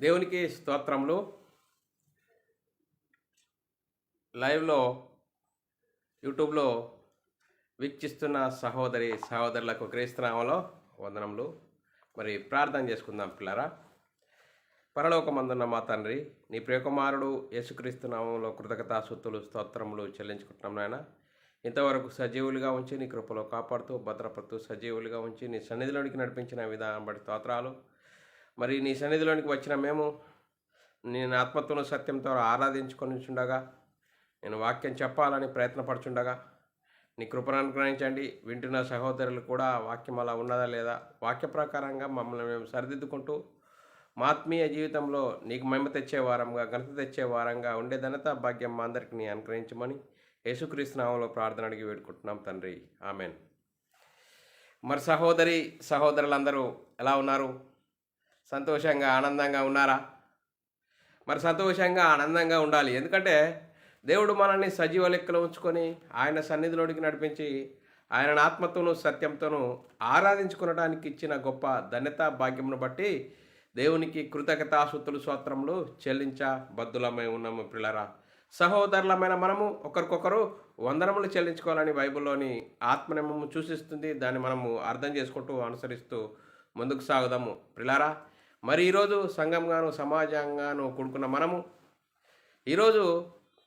దేవునికి స్తోత్రములు. లైవ్లో యూట్యూబ్లో వీక్షిస్తున్న సహోదరులకు క్రీస్తునామంలో వందనములు. మరి ప్రార్థన చేసుకుందాం పిల్లరా. పరలోకమందున్న మా తండ్రి, నీ ప్రియకుమారుడు యేసుక్రీస్తు నామంలో కృతజ్ఞతాస్తుతులు స్తోత్రములు చెల్లించుకుంటున్నాం నాయన. ఇంతవరకు సజీవులుగా ఉంచి నీ కృపలో కాపాడుతూ భద్రపడుతూ సజీవులుగా ఉంచి నీ సన్నిధిలోనికి నడిపించిన విధానం బట్టి స్తోత్రాలు. మరి నీ సన్నిధిలోనికి వచ్చిన మేము నేను ఆత్మతోను సత్యంతో ఆరాధించుకొని ఉండగా, నేను వాక్యం చెప్పాలని ప్రయత్నపడుచుండగా నీ కృపను అనుగ్రహించండి. వింటున్న సహోదరులు కూడా వాక్యం అలా ఉన్నదా లేదా, వాక్య ప్రకారంగా మమ్మల్ని మేము సరిదిద్దుకుంటూ మా ఆత్మీయ జీవితంలో నీకు మహిమ తెచ్చే వారంగా, ఘనత తెచ్చే వారంగా ఉండే ఘనత భాగ్యం మా అందరికీ నీ అనుగ్రహించమని యేసుక్రీస్తు నామములో ప్రార్థన అడిగి వేడుకుంటున్నాం తండ్రి, ఆమెన్. మరి సహోదరులందరూ ఎలా ఉన్నారు? సంతోషంగా ఆనందంగా ఉన్నారా? మరి సంతోషంగా ఆనందంగా ఉండాలి. ఎందుకంటే దేవుడు మనల్ని సజీవ లెక్కలో ఉంచుకొని ఆయన సన్నిధిలోనికి నడిపించి ఆయన ఆత్మతోనూ సత్యంతోనూ ఆరాధించుకునడానికి ఇచ్చిన గొప్ప ధన్యత భాగ్యమును బట్టి దేవునికి కృతజ్ఞతాస్తుతులు స్తోత్రములు చెల్లించబద్దులమై ఉన్నాము పిల్లరా. సహోదరులమైన మనము ఒకరికొకరు వందనములు చెల్లించుకోవాలని బైబిల్లోని ఆత్మనియమము సూచిస్తుంది. దాన్ని మనము అర్థం చేసుకుంటూ అనుసరిస్తూ ముందుకు సాగుదాము పిల్లరా. మరి ఈరోజు సంఘంగాను సమాజంగాను కూడుకున్న మనము ఈరోజు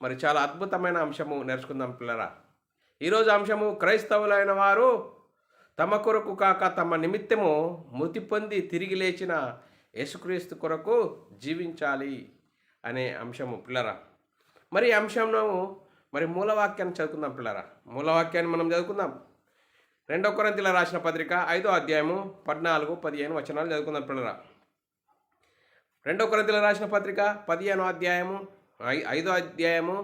మరి చాలా అద్భుతమైన అంశము నేర్చుకుందాం పిల్లరా. ఈరోజు అంశము క్రైస్తవులైన వారు తమ కొరకు కాక తమ నిమిత్తము మృతి పొంది తిరిగి లేచిన యేసుక్రీస్తు కొరకు జీవించాలి అనే అంశము పిల్లరా. మరి అంశంను మరి మూలవాక్యాన్ని చదువుకుందాం పిల్లరా. మూలవాక్యాన్ని మనం చదువుకుందాం. 2 కొరింథీయుల రాసిన పత్రిక 5వ అధ్యాయము 14-15 వచనాలు చదువుకుందాం పిల్లరా. 2 కొరింథీయుల రాసిన పత్రిక 15వ అధ్యాయము 5వ అధ్యాయము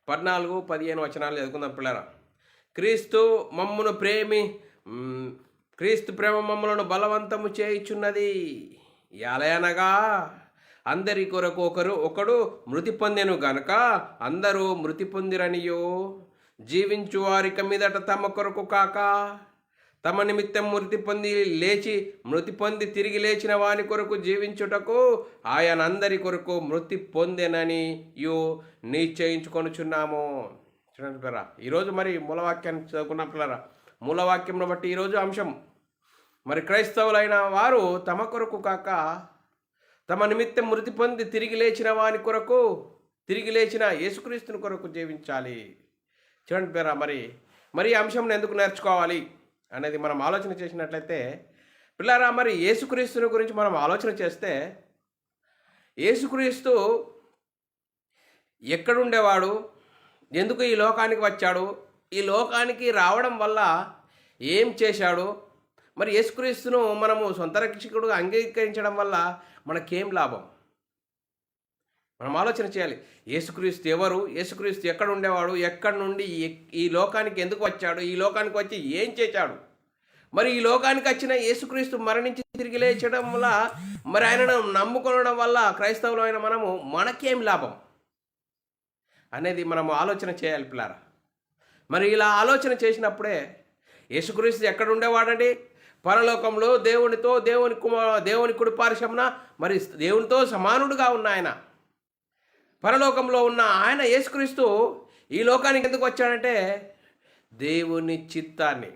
14-15 వచనాలు చదువుకుందాం పిల్లరా. క్రీస్తు ప్రేమ మమ్ములను బలవంతము చేయుచున్నది. ఎలయనగా అందరి కొరకు ఒకడు మృతి పొందెను గనుక అందరూ మృతి పొందిరనియో, జీవించు వారిక మీదట తమ కొరకు కాక తమ నిమిత్తం మృతి పొంది తిరిగి లేచిన వాని కొరకు జీవించుటకు ఆయన అందరి కొరకు మృతి పొందెనని నిశ్చయించుకొనుచున్నాము. చూడండి పిల్లరా, ఈరోజు మరి మూలవాక్యాన్ని చదువుకున్నాం పిల్లరా. మూలవాక్యంను బట్టి ఈరోజు అంశం మరి క్రైస్తవులైన వారు తమ కొరకు కాక తమ నిమిత్తం మృతి పొంది తిరిగి లేచిన వాని కొరకు, తిరిగి లేచిన యేసుక్రీస్తుని కొరకు జీవించాలి. చూడండి పిల్లరా, మరి ఈ అంశంను ఎందుకు నేర్చుకోవాలి అనేది మనం ఆలోచన చేసినట్లయితే పిల్లరా, మరి యేసుక్రీస్తుని గురించి మనం ఆలోచన చేస్తే యేసుక్రీస్తు ఎక్కడుండేవాడు, ఎందుకు ఈ లోకానికి వచ్చాడు, ఈ లోకానికి రావడం వల్ల ఏం చేశాడు, మరి యేసుక్రీస్తును మనము సొంత రక్షకుడుగా అంగీకరించడం వల్ల మనకేం లాభం, మనం ఆలోచన చేయాలి. యేసుక్రీస్తు ఎవరు, యేసుక్రీస్తు ఎక్కడ ఉండేవాడు, ఎక్కడి నుండి ఈ లోకానికి ఎందుకు వచ్చాడు, ఈ లోకానికి వచ్చి ఏం చేశాడు, మరి ఈ లోకానికి వచ్చిన యేసుక్రీస్తు మరణించి తిరిగి లేచడం వల్ల, మరి ఆయనను నమ్ముకోవడం వల్ల క్రైస్తవులైన మనకేం లాభం అనేది మనము ఆలోచన చేయాలి పిల్లారా. మరి ఇలా ఆలోచన చేసినప్పుడే యేసుక్రీస్తు ఎక్కడ ఉండేవాడండి? పరలోకంలో దేవుని కుడి పార్శ్వమున మరి దేవునితో సమానుడుగా ఉన్న ఆయన, పరలోకంలో ఉన్న ఆయన యేసుక్రీస్తు ఈ లోకానికి ఎందుకు వచ్చాడంటే దేవుని చిత్తాన్ని.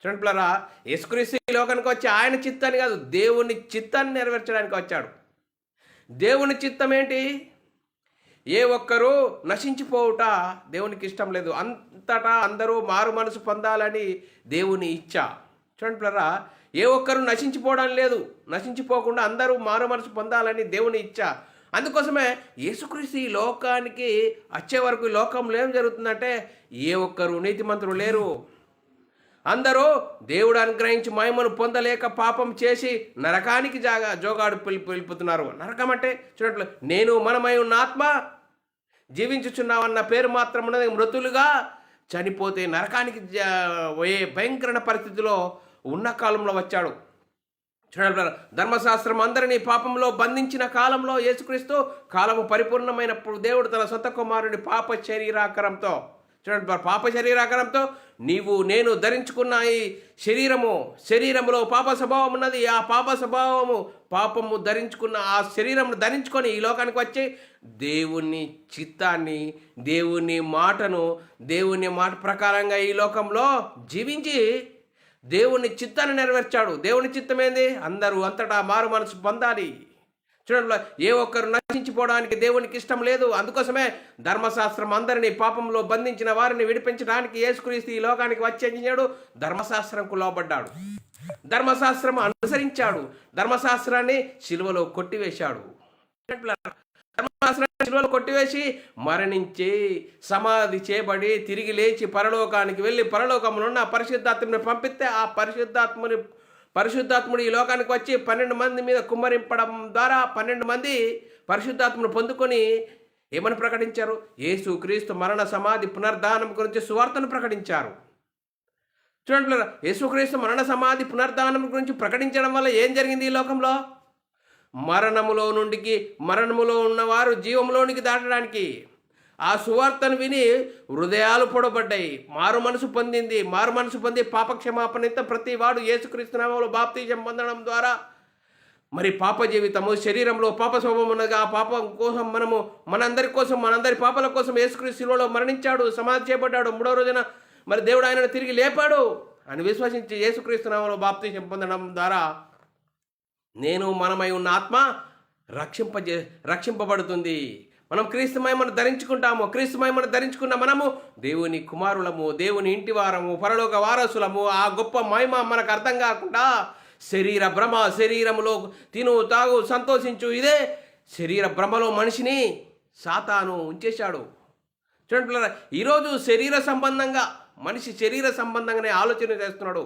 చూడండి పిల్లరా, యేసుక్రీస్తు ఈ లోకానికి వచ్చి ఆయన చిత్తాన్ని కాదు, దేవుని చిత్తాన్ని నెరవేర్చడానికి వచ్చాడు. దేవుని చిత్తం ఏంటి? ఏ ఒక్కరూ నశించిపోవుట దేవునికి ఇష్టం లేదు, అంతటా అందరూ మారు మనసు పొందాలని దేవుని ఇచ్చ. చూడండి పిల్లరా, ఏ ఒక్కరూ నశించిపోవడం లేదు, నశించిపోకుండా అందరూ మారు మనసు పొందాలని దేవుని ఇచ్చ. అందుకోసమే యేసుక్రీస్తు ఈ లోకానికి వచ్చే వరకు ఈ లోకంలో ఏం జరుగుతుందంటే ఏ ఒక్కరు నీతిమంతులు లేరు, అందరూ దేవుడు అనుగ్రహించి మహిమను పొందలేక పాపం చేసి నరకానికి జోగాడు పిలుపుతున్నారు. నరకం అంటే చూడండి, నేను మనమై ఉన్న ఆత్మ జీవించుచున్నామన్న పేరు మాత్రం ఉన్నది, మృతులుగా చనిపోతే నరకానికి పోయే భయంకరమైన పరిస్థితిలో ఉన్న కాలంలో వచ్చాడు. చూడండి, ధర్మశాస్త్రం అందరినీ పాపంలో బంధించిన కాలంలో యేసుక్రీస్తు కాలము పరిపూర్ణమైనప్పుడు దేవుడు తన సొంత కుమారుని పాప శరీరాకారంతో చూడండి, పాప శరీరాకారంతో నేను ధరించుకున్న ఈ శరీరములో పాప స్వభావం ఉన్నది. ఆ పాప స్వభావము, పాపము ధరించుకున్న ఆ శరీరమును ధరించుకొని ఈ లోకానికి వచ్చి దేవుని చిత్తాన్ని, దేవుని మాట ప్రకారంగా ఈ లోకంలో జీవించి దేవుని చిత్తాన్ని నెరవేర్చాడు. దేవుని చిత్తం ఏంది? అందరూ అంతటా మారు మనసు పొందాలి. చూడండి, ఏ ఒక్కరు నశించిపోవడానికి దేవునికి ఇష్టం లేదు. అందుకోసమే ధర్మశాస్త్రం అందరినీ పాపంలో బంధించిన వారిని విడిపించడానికి యేసుక్రీస్తు ఈ లోకానికి వచ్చేసాడు. ధర్మశాస్త్రంకు లోబడ్డాడు, ధర్మశాస్త్రం అనుసరించాడు, ధర్మశాస్త్రాన్ని శిలువలో కొట్టివేశాడు. ధర్మశాస్త్రాన్ని శిలువలో కొట్టివేసి మరణించి సమాధి చేయబడి తిరిగి లేచి పరలోకానికి వెళ్ళి పరలోకమునున్న పరిశుద్ధాత్మని పంపిస్తే ఆ పరిశుద్ధాత్ముడు ఈ లోకానికి వచ్చి 12 మంది మీద కుమ్మరింపడం ద్వారా 12 మంది పరిశుద్ధాత్మను పొందుకొని ఏమని ప్రకటించారు? యేసు క్రీస్తు మరణ సమాధి పునర్ధానం గురించి సువార్తను ప్రకటించారు. చూడండి, యేసుక్రీస్తు మరణ సమాధి పునర్ధానం గురించి ప్రకటించడం వల్ల ఏం జరిగింది? ఈ లోకంలో మరణములో ఉన్నవారు జీవంలోనికి దాటడానికి ఆ సువార్తను విని హృదయాలు పొడబడ్డాయి, మారు మనసు పొంది పాపక్షమాపణిత ప్రతి వాడు యేసుక్రీస్తు నామములో బాప్తిజం పొందడం ద్వారా మరి పాప జీవితము, శరీరంలో పాప స్వభావం ఉన్నది. ఆ పాపం కోసం మనందరి పాపల కోసం యేసుక్రీస్తు శిలువలో మరణించాడు, సమాధి చేయబడ్డాడు, 3వ రోజున మరి దేవుడు ఆయనను తిరిగి లేపాడు అని విశ్వసించి యేసుక్రీస్తు నామములో బాప్తిజం పొందడం ద్వారా మనమై ఉన్న ఆత్మ రక్షింపబడుతుంది. మనం క్రీస్తు మహిమను ధరించుకుంటాము. క్రీస్తు మహిమను ధరించుకున్న మనము దేవుని కుమారులము, దేవుని ఇంటి వారము, పరలోక వారసులము. ఆ గొప్ప మహిమ మనకు అర్థం కాకుండా శరీరములో తిను తాగు సంతోషించు, ఇదే శరీర భ్రమలో మనిషిని సాతాను ఉంచేశాడు. చూడండి, ఈరోజు మనిషి శరీర సంబంధంగానే ఆలోచన చేస్తున్నాడు.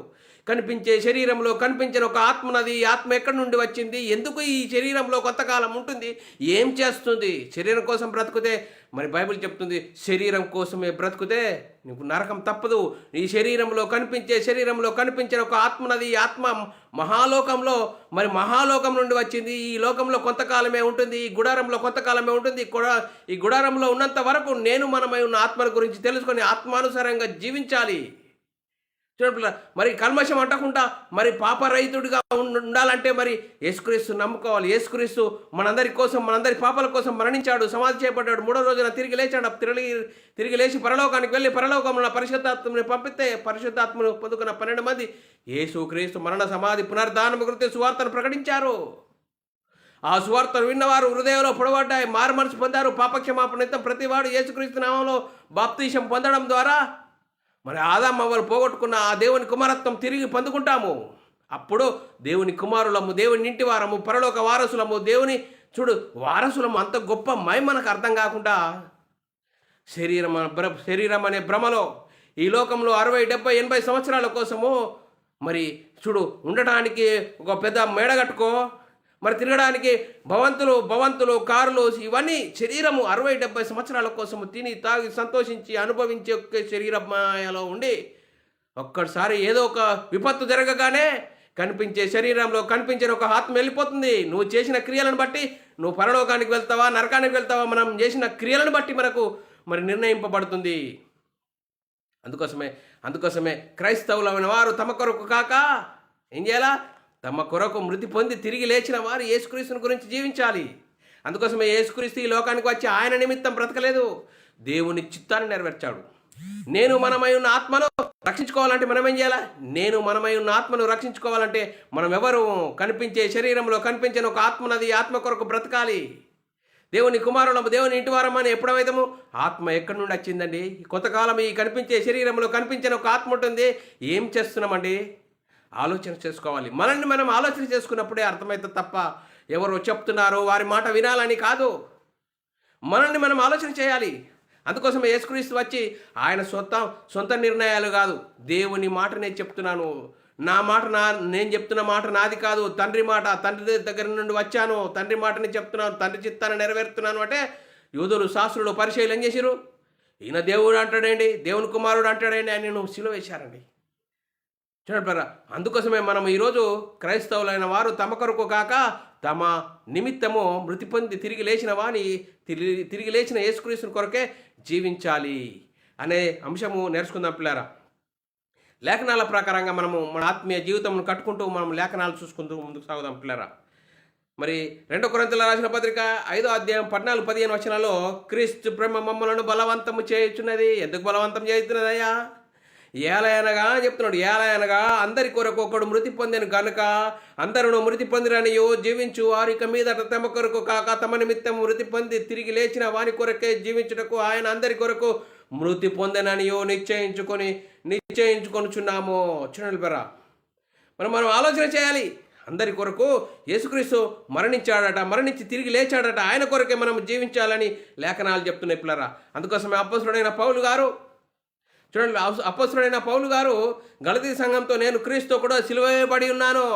కనిపించే శరీరంలో కనిపించిన ఒక ఆత్మ ఉన్నది. ఈ ఆత్మ ఎక్కడి నుండి వచ్చింది? ఎందుకు ఈ శరీరంలో కొంతకాలం ఉంటుంది? ఏం చేస్తుంది? శరీరం కోసం బ్రతుకుతే మరి బైబిల్ చెప్తుంది, శరీరం కోసమే బ్రతుకుతే నీకు నరకం తప్పదు. ఈ శరీరంలో కనిపించిన ఒక ఆత్మ ఉన్నది. ఈ ఆత్మ మహాలోకం నుండి వచ్చింది. ఈ లోకంలో కొంతకాలమే ఉంటుంది, ఈ గుడారంలో కొంతకాలమే ఉంటుంది. ఈ గుడారంలో ఉన్నంత వరకు మనమై ఉన్న ఆత్మల గురించి తెలుసుకొని ఆత్మానుసారంగా జీవించాలి. చూడండి, మరి కల్మషం అంటకుండా మరి పాపరహితుడిగా ఉండాలంటే మరి యేసుక్రీస్తు నమ్ముకోవాలి. యేసుక్రీస్తు మనందరి పాపాల కోసం మరణించాడు, సమాధి చేయబడ్డాడు, 3వ రోజున తిరిగి లేచాడు. తిరిగి లేచి పరలోకానికి వెళ్ళి పరలోకంలో పరిశుద్ధాత్మని పంపిస్తే పరిశుద్ధాత్మను పొందుకున్న 12 మంది యేసుక్రీస్తు మరణ సమాధి పునర్ధానం గురించి సువార్తను ప్రకటించారు. ఆ సువార్తను విన్నవారు హృదయంలో పొడబడ్డాయి, మారు మనసు పొందారు, పాపక్షమాపణ ప్రతివాడు యేసుక్రీస్తు నామంలో బాప్తిసం పొందడం ద్వారా మరి ఆదాము అవ్వలు పోగొట్టుకున్న ఆ దేవుని కుమారత్వం తిరిగి పొందుకుంటాము. అప్పుడు దేవుని కుమారులము, దేవుని ఇంటి వారము, పరలోక వారసులము, దేవుని వారసులము. అంత గొప్ప మనకు అర్థం కాకుండా శరీరం అనే భ్రమలో ఈ లోకంలో 60, 70, 80 సంవత్సరాల కోసము మరి ఉండటానికి ఒక పెద్ద మేడ కట్టుకో, మరి తిరగడానికి భవంతులు, కారులు, ఇవన్నీ శరీరము 60, 70 సంవత్సరాల కోసము తిని తాగి సంతోషించి అనుభవించే శరీర మాయలో ఉండి ఒక్కసారి ఏదో ఒక విపత్తు జరగగానే శరీరంలో కనిపించిన ఒక ఆత్మ వెళ్ళిపోతుంది. నువ్వు చేసిన క్రియలను బట్టి నువ్వు పరలోకానికి వెళ్తావా, నరకానికి వెళ్తావా, మనం చేసిన క్రియలను బట్టి మనకు మరి నిర్ణయింపబడుతుంది. అందుకోసమే క్రైస్తవులైన వారు తమ కొరకు కాక ఏం చేయాలా? తమ కొరకు మృతి పొంది తిరిగి లేచిన వారు యేసుక్రీస్తుని గురించి జీవించాలి. అందుకోసమే యేసుక్రీస్తు ఈ లోకానికి వచ్చి ఆయన నిమిత్తం బ్రతకలేదు, దేవుని చిత్తాన్ని నెరవేర్చాడు. మనమై ఉన్న ఆత్మను రక్షించుకోవాలంటే మనం ఏం చేయాలా? మనమై ఉన్న ఆత్మను రక్షించుకోవాలంటే మనం ఎవరు? శరీరంలో కనిపించిన ఒక ఆత్మ ఉన్నది. ఆత్మ కొరకు బ్రతకాలి. దేవుని కుమారులము, దేవుని ఇంటి వారమని ఎప్పుడైతాము? ఆత్మ ఎక్కడి నుండి వచ్చిందండి? కొంతకాలం ఈ శరీరంలో కనిపించిన ఒక ఆత్మ ఉంటుంది. ఏం చేస్తున్నామండి? ఆలోచన చేసుకోవాలి. మనల్ని మనం ఆలోచన చేసుకున్నప్పుడే అర్థమవుతుంది తప్ప ఎవరో చెప్తున్నారో వారి మాట వినాలని కాదు. మనల్ని మనం ఆలోచన చేయాలి. అందుకోసం యేసుక్రీస్తు వచ్చి ఆయన సొంత నిర్ణయాలు కాదు, దేవుని మాట నేను చెప్తున్నాను, నేను చెప్తున్న మాట నాది కాదు, తండ్రి మాట, తండ్రి దగ్గర నుండి వచ్చాను, తండ్రి మాటని చెప్తున్నాను, తండ్రి చిత్తాన్ని నెరవేరుతున్నాను అంటే యూదులు, శాస్త్రులు, పరిచయులు ఏం చేశారు? ఈయన దేవుడు అంటాడండి, దేవుని కుమారుడు అంటాడండి అని నువ్వు సిలువ వేశారండి. చూడండి, అందుకోసమే మనం ఈరోజు క్రైస్తవులైన వారు తమ కొరకు కాక తమ నిమిత్తము మృతి పొంది తిరిగి లేచిన యేసుక్రీస్తుని కొరకే జీవించాలి. అనే అంశము నేర్చుకుందాం పిల్లారా. లేఖనాల ప్రకారంగా మనము మన ఆత్మీయ జీవితంను కట్టుకుంటూ మనం లేఖనాలు చూసుకుంటూ ముందుకు సాగుదాం పిల్లారా. మరి 2 కొరింథీయులకు రాసిన పత్రిక 5వ అధ్యాయం 14-15 వచనాల్లో క్రీస్తు ప్రేమ మమ్మలను బలవంతము చేయుచున్నది. ఎందుకు బలవంతం చేయుచున్నదయ్యా? ఏలయనగా చెప్తున్నాడు. ఏలయనగా అందరి కొరకు ఒకడు మృతి పొందిన గనుక అందరూ మృతి పొందిరనియో జీవించు వారిక మీదట తమ కొరకు కాక తమ నిమిత్తం మృతి పొంది తిరిగి లేచిన వారి కొరకే జీవించుటకు ఆయన అందరి కొరకు మృతి పొందననియో నిశ్చయించుకొనుచున్నాము. చూడండి బరా, మనం ఆలోచన చేయాలి. అందరి కొరకు యేసుక్రీస్తు మరణించాడట, మరణించి తిరిగి లేచాడట. ఆయన కొరకే మనం జీవించాలని లేఖనాలు చెప్తున్నాయి పిల్లరా. అందుకోసమే అపోస్తలుడైన పౌలు గారు చూడండి, అపోస్తలుడైన పౌలు గారు గలతీ సంఘంతో నేను క్రీస్తు కూడా సిలువ వేయబడి ఉన్నాను,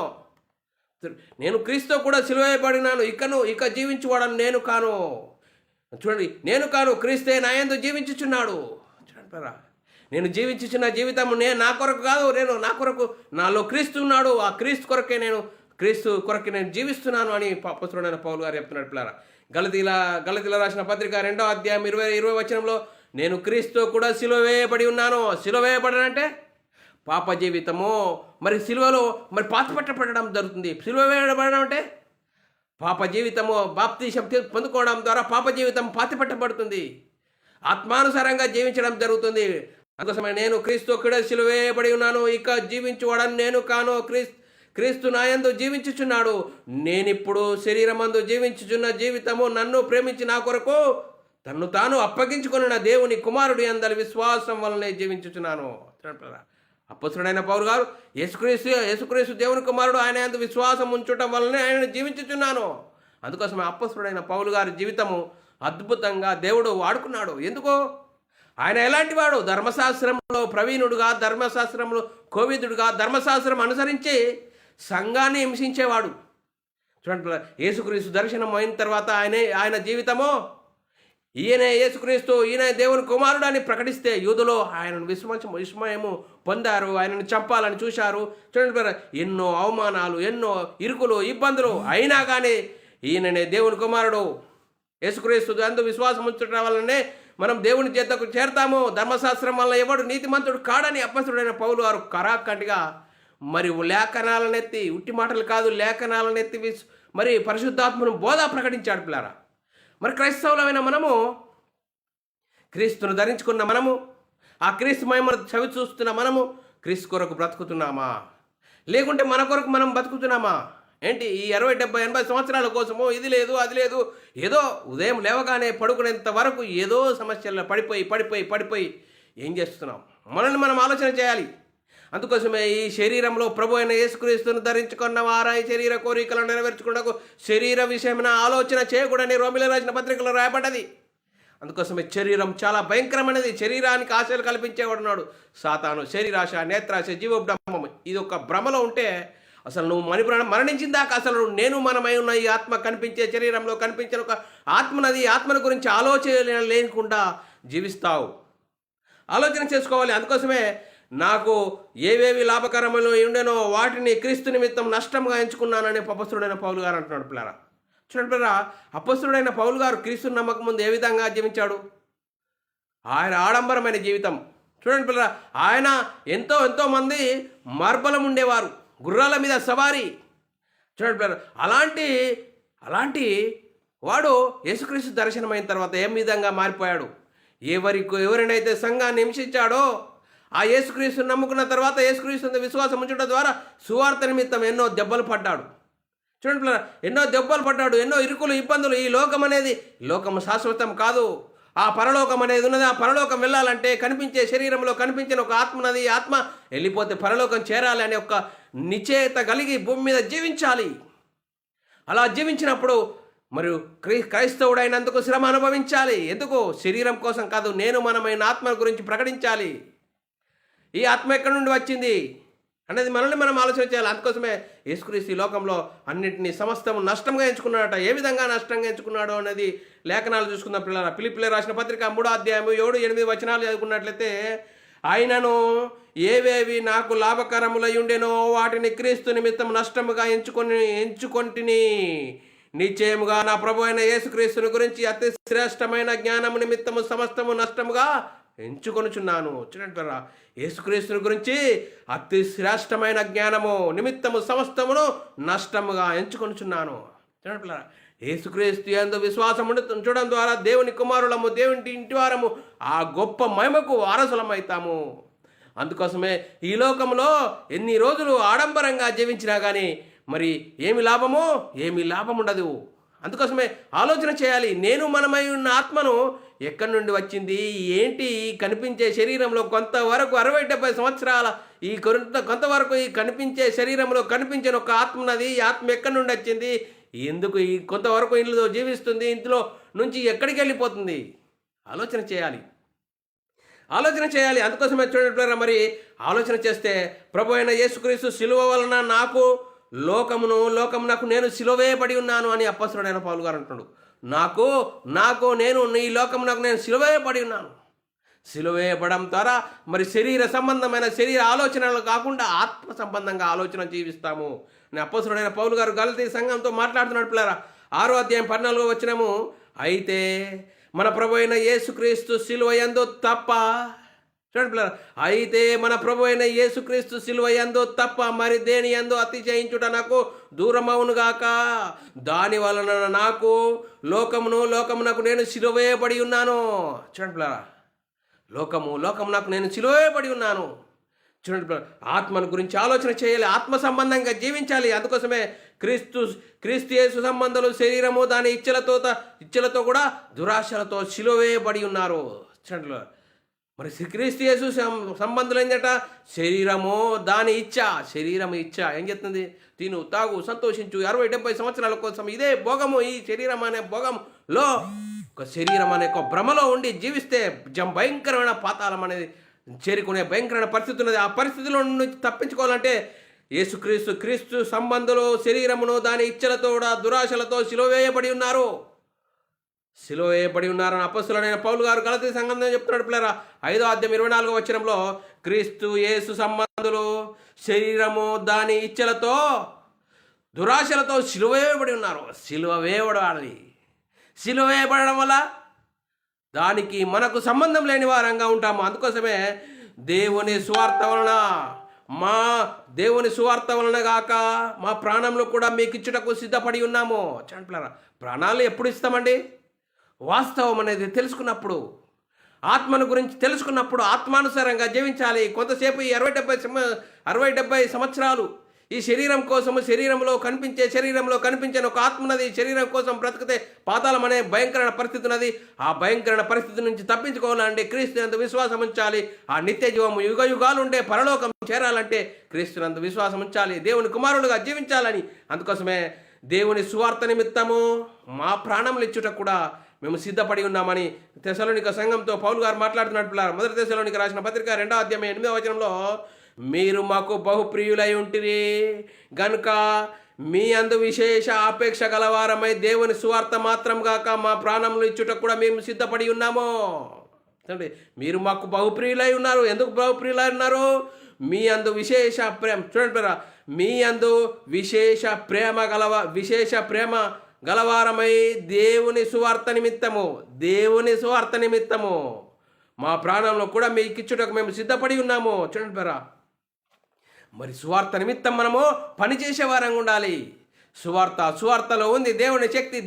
నేను క్రీస్తు కూడా సిలువ వేయబడి ఉన్నాను, ఇక జీవించువాడను నేను కాను. చూడండి, నేను కాను, క్రీస్తే నా యందు జీవించుచున్నాడు. చూడండి పిల్లరా, నేను జీవించుచున్న జీవితం నా కొరకు కాదు, నా కొరకు నాలో క్రీస్తు ఉన్నాడు. ఆ క్రీస్తు కొరకే నేను జీవిస్తున్నాను అని అపోస్తలుడైన పౌలు గారు చెప్తున్నాడు పిల్లరా. గలతీల రాసిన పత్రిక 2వ అధ్యాయం 20 వచనంలో నేను క్రీస్తు కూడా సిలువ వేయబడి ఉన్నాను. సిలువ వేయబడనంటే పాప జీవితము, మరి సిలువలో మరి పాతిపెట్టబడడం జరుగుతుంది. సిలువ వేయబడడం అంటే పాప జీవితము, బాప్తిసం పొందుకోవడం ద్వారా పాప జీవితం పాతిపెట్టబడుతుంది, ఆత్మానుసారంగా జీవించడం జరుగుతుంది. అందుకోసమే నేను క్రీస్తు కూడా సిలువ వేయబడి ఉన్నాను, ఇక జీవించువాడని నేను కాను, క్రీస్తు నా యందు జీవించుచున్నాడు. నేనిప్పుడు శరీరమందు జీవించుచున్న జీవితము నన్ను ప్రేమించి నా కొరకు తన్ను తాను అప్పగించుకున్న దేవుని కుమారుడి అందరి విశ్వాసం వలనే జీవించుచున్నాను. అపోస్తలుడైన పౌలు గారు యేసుక్రీస్తు దేవుని కుమారుడు, ఆయన యందు విశ్వాసం ఉంచటం వలనే ఆయన జీవించుచున్నాను. అందుకోసమే అపోస్తలుడైన పౌలు గారి జీవితము అద్భుతంగా దేవుడు వాడుకున్నాడు. ఎందుకో ఆయన ఎలాంటి వాడు? ధర్మశాస్త్రంలో ప్రవీణుడుగా, ధర్మశాస్త్రంలో కోవిదుడుగా, ధర్మశాస్త్రం అనుసరించి సంఘాన్ని హింసించేవాడు. చూడండి, యేసుక్రీస్తు దర్శనం అయిన తర్వాత ఆయన జీవితము ఈయనే యేసుక్రీస్తు, ఈయన దేవుని కుమారుడు అని ప్రకటిస్తే యూదులో ఆయనను విస్మయము పొందారు, ఆయనను చంపాలని చూశారు. చూడండి, ఎన్నో అవమానాలు, ఎన్నో ఇరుకులు, ఇబ్బందులు అయినా కానీ ఈయననే దేవుని కుమారుడు, యేసుక్రీస్తు అందు విశ్వాసం ఉంచడం వల్లనే మనం దేవుని చేతకు చేరతాము, ధర్మశాస్త్రం వల్ల ఎవడు నీతిమంతుడు కాడని అపోస్తలుడైన పౌలు గారు కరాఖండిగా మరి లేఖనాలనెత్తి, ఉట్టి మాటలు కాదు, లేఖనాలనెత్తి మరి పరిశుద్ధాత్మను బోధ ప్రకటించాడు పిల్లారా. మరి క్రైస్తవులమైన మనము, క్రీస్తును ధరించుకున్న మనము, ఆ క్రీస్తు మహిమను చవి చూస్తున్న మనము క్రీస్తు కొరకు బ్రతుకుతున్నామా? లేకుంటే మన కొరకు మనం బతుకుతున్నామా? ఏంటి ఈ 60, 70, 80 సంవత్సరాల కోసమో ఇది లేదు అది లేదు, ఏదో ఉదయం లేవగానే పడుకునేంత వరకు ఏదో సమస్యల్లో పడిపోయి ఏం చేస్తున్నాం? మనల్ని మనం ఆలోచన చేయాలి. అందుకోసమే ఈ శరీరంలో ప్రభు అయిన యేసుక్రీస్తును ధరించుకున్న వారా ఈ శరీర కోరికలను నెరవేర్చుకున్నకు శరీర విషయమైన ఆలోచన చేయకూడని రోమిలకు రాసిన పత్రికలో రాయబడ్డది. అందుకోసమే శరీరం చాలా భయంకరమైనది. శరీరానికి ఆశలు కల్పించేవాడున్నాడు సాతాను. శరీరాశ, నేత్రాశ, జీవోబ్రహ్మం, ఇది ఒక భ్రమలో ఉంటే అసలు నువ్వు మరణించిన దాకా అసలు నేను మనమై ఉన్న ఈ ఆత్మ కనిపించే శరీరంలో కనిపించిన ఒక ఆత్మనది, ఆత్మను గురించి ఆలోచన లేకుండా జీవిస్తావు. ఆలోచన చేసుకోవాలి. అందుకోసమే నాకు ఏవేవి లాభకరములు ఉండేనో వాటిని క్రీస్తు నిమిత్తం నష్టంగా ఎంచుకున్నానని అపోస్తలుడైన పౌలు గారు అంటున్నాడు పిల్లరా. చూడండి పిల్లరా, అపోస్తలుడైన పౌలు గారు క్రీస్తుని నమ్మకం ముందు ఏ విధంగా జీవించాడు? ఆయన ఆడంబరమైన జీవితం. చూడండి పిల్లరా, ఆయన ఎంతో మంది మార్బలం ఉండేవారు, గుర్రాల మీద సవారీ. చూడండి పిల్లరా, అలాంటి వాడు యేసుక్రీస్తు దర్శనమైన తర్వాత ఏ విధంగా మారిపోయాడు? ఎవరినైతే సంఘాన్ని హింసించాడో ఆ యేసుక్రీస్తుని నమ్ముకున్న తర్వాత యేసుక్రీస్తు విశ్వాసం ఉంచడం ద్వారా సువార్త నిమిత్తం ఎన్నో దెబ్బలు పడ్డాడు. చూడండి పిల్లరా, ఎన్నో దెబ్బలు పడ్డాడు, ఎన్నో ఇరుకులు, ఇబ్బందులు. ఈ లోకం శాశ్వతం కాదు. ఆ పరలోకం అనేది ఉన్నది. ఆ పరలోకం వెళ్ళాలంటే కనిపించే శరీరంలో కనిపించిన ఒక ఆత్మనది. ఆత్మ వెళ్ళిపోతే పరలోకం చేరాలి అనే ఒక నిశ్చయత కలిగి భూమి మీద జీవించాలి. అలా జీవించినప్పుడు మరియు క్రైస్తవుడైనందుకు శ్రమ అనుభవించాలి. ఎందుకు? శరీరం కోసం కాదు, మనమైన ఆత్మ గురించి ప్రకటించాలి. ఈ ఆత్మ ఎక్కడి నుండి వచ్చింది అనేది మనల్ని మనం ఆలోచన చేయాలి. అందుకోసమే యేసుక్రీస్తు ఈ లోకంలో అన్నింటినీ సమస్తము నష్టంగా ఎంచుకున్నాడట. ఏ విధంగా నష్టంగా ఎంచుకున్నాడో అనేది లేఖనాలు చూసుకుందాం పిల్లల. ఫిలిప్పీయులకు రాసిన పత్రిక 3వ అధ్యాయం 7-8 వచనాలు చదువుకున్నట్లయితే, ఆయనను ఏవేవి నాకు లాభకరములై ఉండెనో వాటిని క్రీస్తు నిమిత్తం నష్టముగా ఎంచుకొంటిని. నిశ్చయముగా నా ప్రభు అయిన యేసుక్రీస్తుని గురించి అతి శ్రేష్టమైన జ్ఞానము నిమిత్తము సమస్తము నష్టముగా ఎంచుకొనుచున్నాను. చూడండి, యేసుక్రీస్తుని గురించి అతి శ్రేష్టమైన జ్ఞానము నిమిత్తము సమస్తమును నష్టముగా ఎంచుకొనుచున్నాను. చూడండి, యేసుక్రీస్తు యందు విశ్వాసం చూడడం ద్వారా దేవుని కుమారులము, దేవుని ఇంటివారము, ఆ గొప్ప మహిమకు వారసులమవుతాము. అందుకోసమే ఈ లోకంలో ఎన్ని రోజులు ఆడంబరంగా జీవించినా కానీ మరి ఏమి లాభమో, ఏమి లాభం ఉండదు. అందుకోసమే ఆలోచన చేయాలి. నేను మనమై ఉన్న ఆత్మను ఎక్కడి నుండి వచ్చింది, ఏంటి? కనిపించే శరీరంలో కొంతవరకు 60-70 సంవత్సరాల కొంతవరకు ఈ కనిపించే శరీరంలో కనిపించిన ఒక ఆత్మ ఉన్నది. ఈ ఆత్మ ఎక్కడి నుండి వచ్చింది, ఎందుకు ఈ కొంతవరకు ఇంట్లో జీవిస్తుంది, ఇంట్లో నుంచి ఎక్కడికి వెళ్ళిపోతుంది? ఆలోచన చేయాలి. అందుకోసమే చూడండి, మరి ఆలోచన చేస్తే ప్రభు అయిన యేసుక్రీస్తు సిలువ వలన నాకు లోకమునకు నేను సిలువేయబడి ఉన్నాను అని అప్పొస్తలుడైన పౌలు గారు అంటున్నాడు. నేను ఈ లోకమునకు నేను సిలువేయబడి ఉన్నాను. సిలువేయబడం ద్వారా మరి శరీర సంబంధమైన శరీర ఆలోచనలు కాకుండా ఆత్మ సంబంధంగా ఆలోచన జీవిస్తాము. నేను అప్పొస్తలుడైన పౌలు గారు గలతీ సంఘంతో మాట్లాడుతున్నాడు పిల్లరా. 6వ అధ్యాయం 14వ వచనము, అయితే మన ప్రభు అయిన యేసుక్రీస్తు సిలువ యందు తప్ప, చూడండి పిల్లరా, అయితే మన ప్రభు అయిన యేసుక్రీస్తు సిలువ యందు తప్ప మరి దేని యందు అతిశయించుట నాకు దూరమవునుగాక. దాని వలన నాకు లోకమునకు నేను సిలువేయబడి ఉన్నాను. చూడండి పిల్లరా, లోకమునకు నేను సిలువేయబడి ఉన్నాను. చూడండి, ఆత్మను గురించి ఆలోచన చేయాలి, ఆత్మ సంబంధంగా జీవించాలి. అందుకోసమే క్రీస్తు యేసు సంబంధాలు శరీరము దాని ఇచ్చలతో కూడా దురాశలతో సిలువేయబడి ఉన్నారు. చూడండి, మరి క్రీస్తు యేసు సంబంధులు ఏంటంట? శరీరము దాని శరీరము ఏం చెప్తుంది? తిను, తాగు, సంతోషించు, 60-70 సంవత్సరాల కోసం ఇదే భోగము. ఈ శరీరం అనే భోగంలో ఒక శరీరం అనే ఒక భ్రమలో ఉండి జీవిస్తే భయంకరమైన పాతాళం అనేది చేరుకునే భయంకరమైన పరిస్థితి ఉన్నది. ఆ పరిస్థితిలో నుంచి తప్పించుకోవాలంటే క్రీస్తు సంబంధులు శరీరమును దాని ఇచ్చలతో దురాశలతో సిలువేయబడి ఉన్నారు అని అపొస్తలుడైన పౌలు గారు గలతీ సంఘంలో చెప్తున్నాడు పిల్లరా. 5వ అధ్యాయం 24వ వచనంలో క్రీస్తు యేసు సంబంధులు శరీరము దాని ఇచ్చలతో దురాశలతో సిలువేయబడి ఉన్నారు. సిలువేయబడడం వల్ల దానికి మనకు సంబంధం లేని వారంగా ఉంటాము. అందుకోసమే దేవుని సువార్త వలన గాక మా ప్రాణంలో కూడా మీకు ఇచ్చుటకు సిద్ధపడి ఉన్నాము. చంట్లరా, ప్రాణాలు ఎప్పుడు ఇస్తామండి? వాస్తవం అనేది తెలుసుకున్నప్పుడు, ఆత్మను గురించి తెలుసుకున్నప్పుడు ఆత్మానుసారంగా జీవించాలి. కొంతసేపు ఈ 60-70 సంవత్సరాలు ఈ శరీరం కోసము, శరీరంలో కనిపించే ఒక ఆత్మ ఉన్నది. శరీరం కోసం బ్రతికితే పాతాళం అనే భయంకరమైన పరిస్థితి ఉన్నది. ఆ భయంకరమైన పరిస్థితి నుంచి తప్పించుకోవాలంటే క్రీస్తునందు విశ్వాసం ఉంచాలి. ఆ నిత్య జీవము యుగాలు ఉండే పరలోకం చేరాలంటే క్రీస్తునందు విశ్వాసం ఉంచాలి, దేవుని కుమారులుగా జీవించాలని. అందుకోసమే దేవుని సువార్త నిమిత్తము మా ప్రాణములు ఇచ్చుట కూడా మేము సిద్ధపడి ఉన్నామని తెస్సలోనిక సంఘంతో పౌలు గారు మాట్లాడుతున్నట్టు. 1 తెస్సలోనిక రాసిన పత్రిక 2వ అధ్యాయం 8వ వచనంలో, మీరు మాకు బహుప్రియులై ఉంటిరి గనుక మీ అందు విశేష ఆపేక్ష గలవారమై దేవుని సువార్త మాత్రం గాక మా ప్రాణములు ఇచ్చుటకు కూడా మేము సిద్ధపడి ఉన్నాము. చూడండి, మీరు మాకు బహుప్రియులై ఉన్నారు. ఎందుకు బహుప్రియులై ఉన్నారు? మీ అందు విశేష ప్రేమ, చూడండి, మీ అందు విశేష ప్రేమ గలవారమై దేవుని సువార్త నిమిత్తము మా ప్రాణంలో కూడా మీకు ఇచ్చుటకు మేము సిద్ధపడి ఉన్నాము. చూడండి, మరి సువార్త నిమిత్తం మనము పనిచేసే వారంగా ఉండాలి. సువార్తలో ఉంది దేవుని శక్తి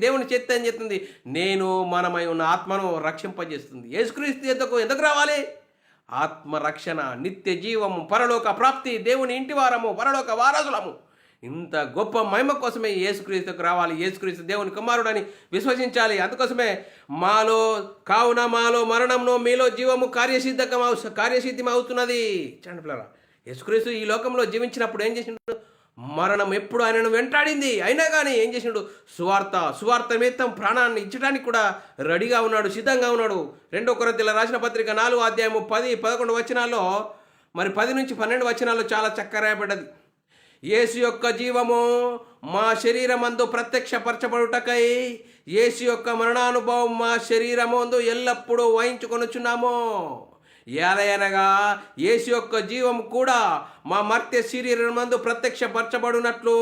అని చెప్తుంది. మనమై ఉన్న ఆత్మను రక్షింపజేస్తుంది. యేసుక్రీస్తు ఎందుకు రావాలి? ఆత్మరక్షణ, నిత్య జీవము, పరలోక ప్రాప్తి, దేవుని ఇంటి వారము, పరలోక వారసులము. ఇంత గొప్ప మహిమ కోసమే యేసుక్రీస్తుకు రావాలి. యేసుక్రీస్తు దేవుని కుమారుడని విశ్వసించాలి. అందుకోసమే మాలో మరణంను, మీలో జీవము కార్యసిద్ధం అవుతున్నది. చూడండి పిల్లరా, యేసుక్రీస్తు ఈ లోకంలో జీవించినప్పుడు ఏం చేసిండు? మరణం ఎప్పుడు ఆయనను వెంటాడింది. అయినా కానీ ఏం చేసిండు? సువార్త నిమిత్తం ప్రాణాన్ని ఇచ్చడానికి కూడా రెడీగా ఉన్నాడు, సిద్ధంగా ఉన్నాడు. 2 కొరింథీయుల రాసిన పత్రిక 4వ అధ్యాయము 10-11 వచనాల్లో, మరి 10 నుంచి 12 వచనాల్లో చాలా చక్కగా రాయబడ్డది. యేసు యొక్క జీవము మా శరీరమందు ప్రత్యక్షపరచబడుటకై యేసు యొక్క మరణానుభవం మా శరీరమందు ఎల్లప్పుడూ వహించుకొనుచున్నాము. ఏలయనగా యేసు యొక్క జీవం కూడా మా మర్త్య శరీరమందు ప్రత్యక్షపరచబడినట్లు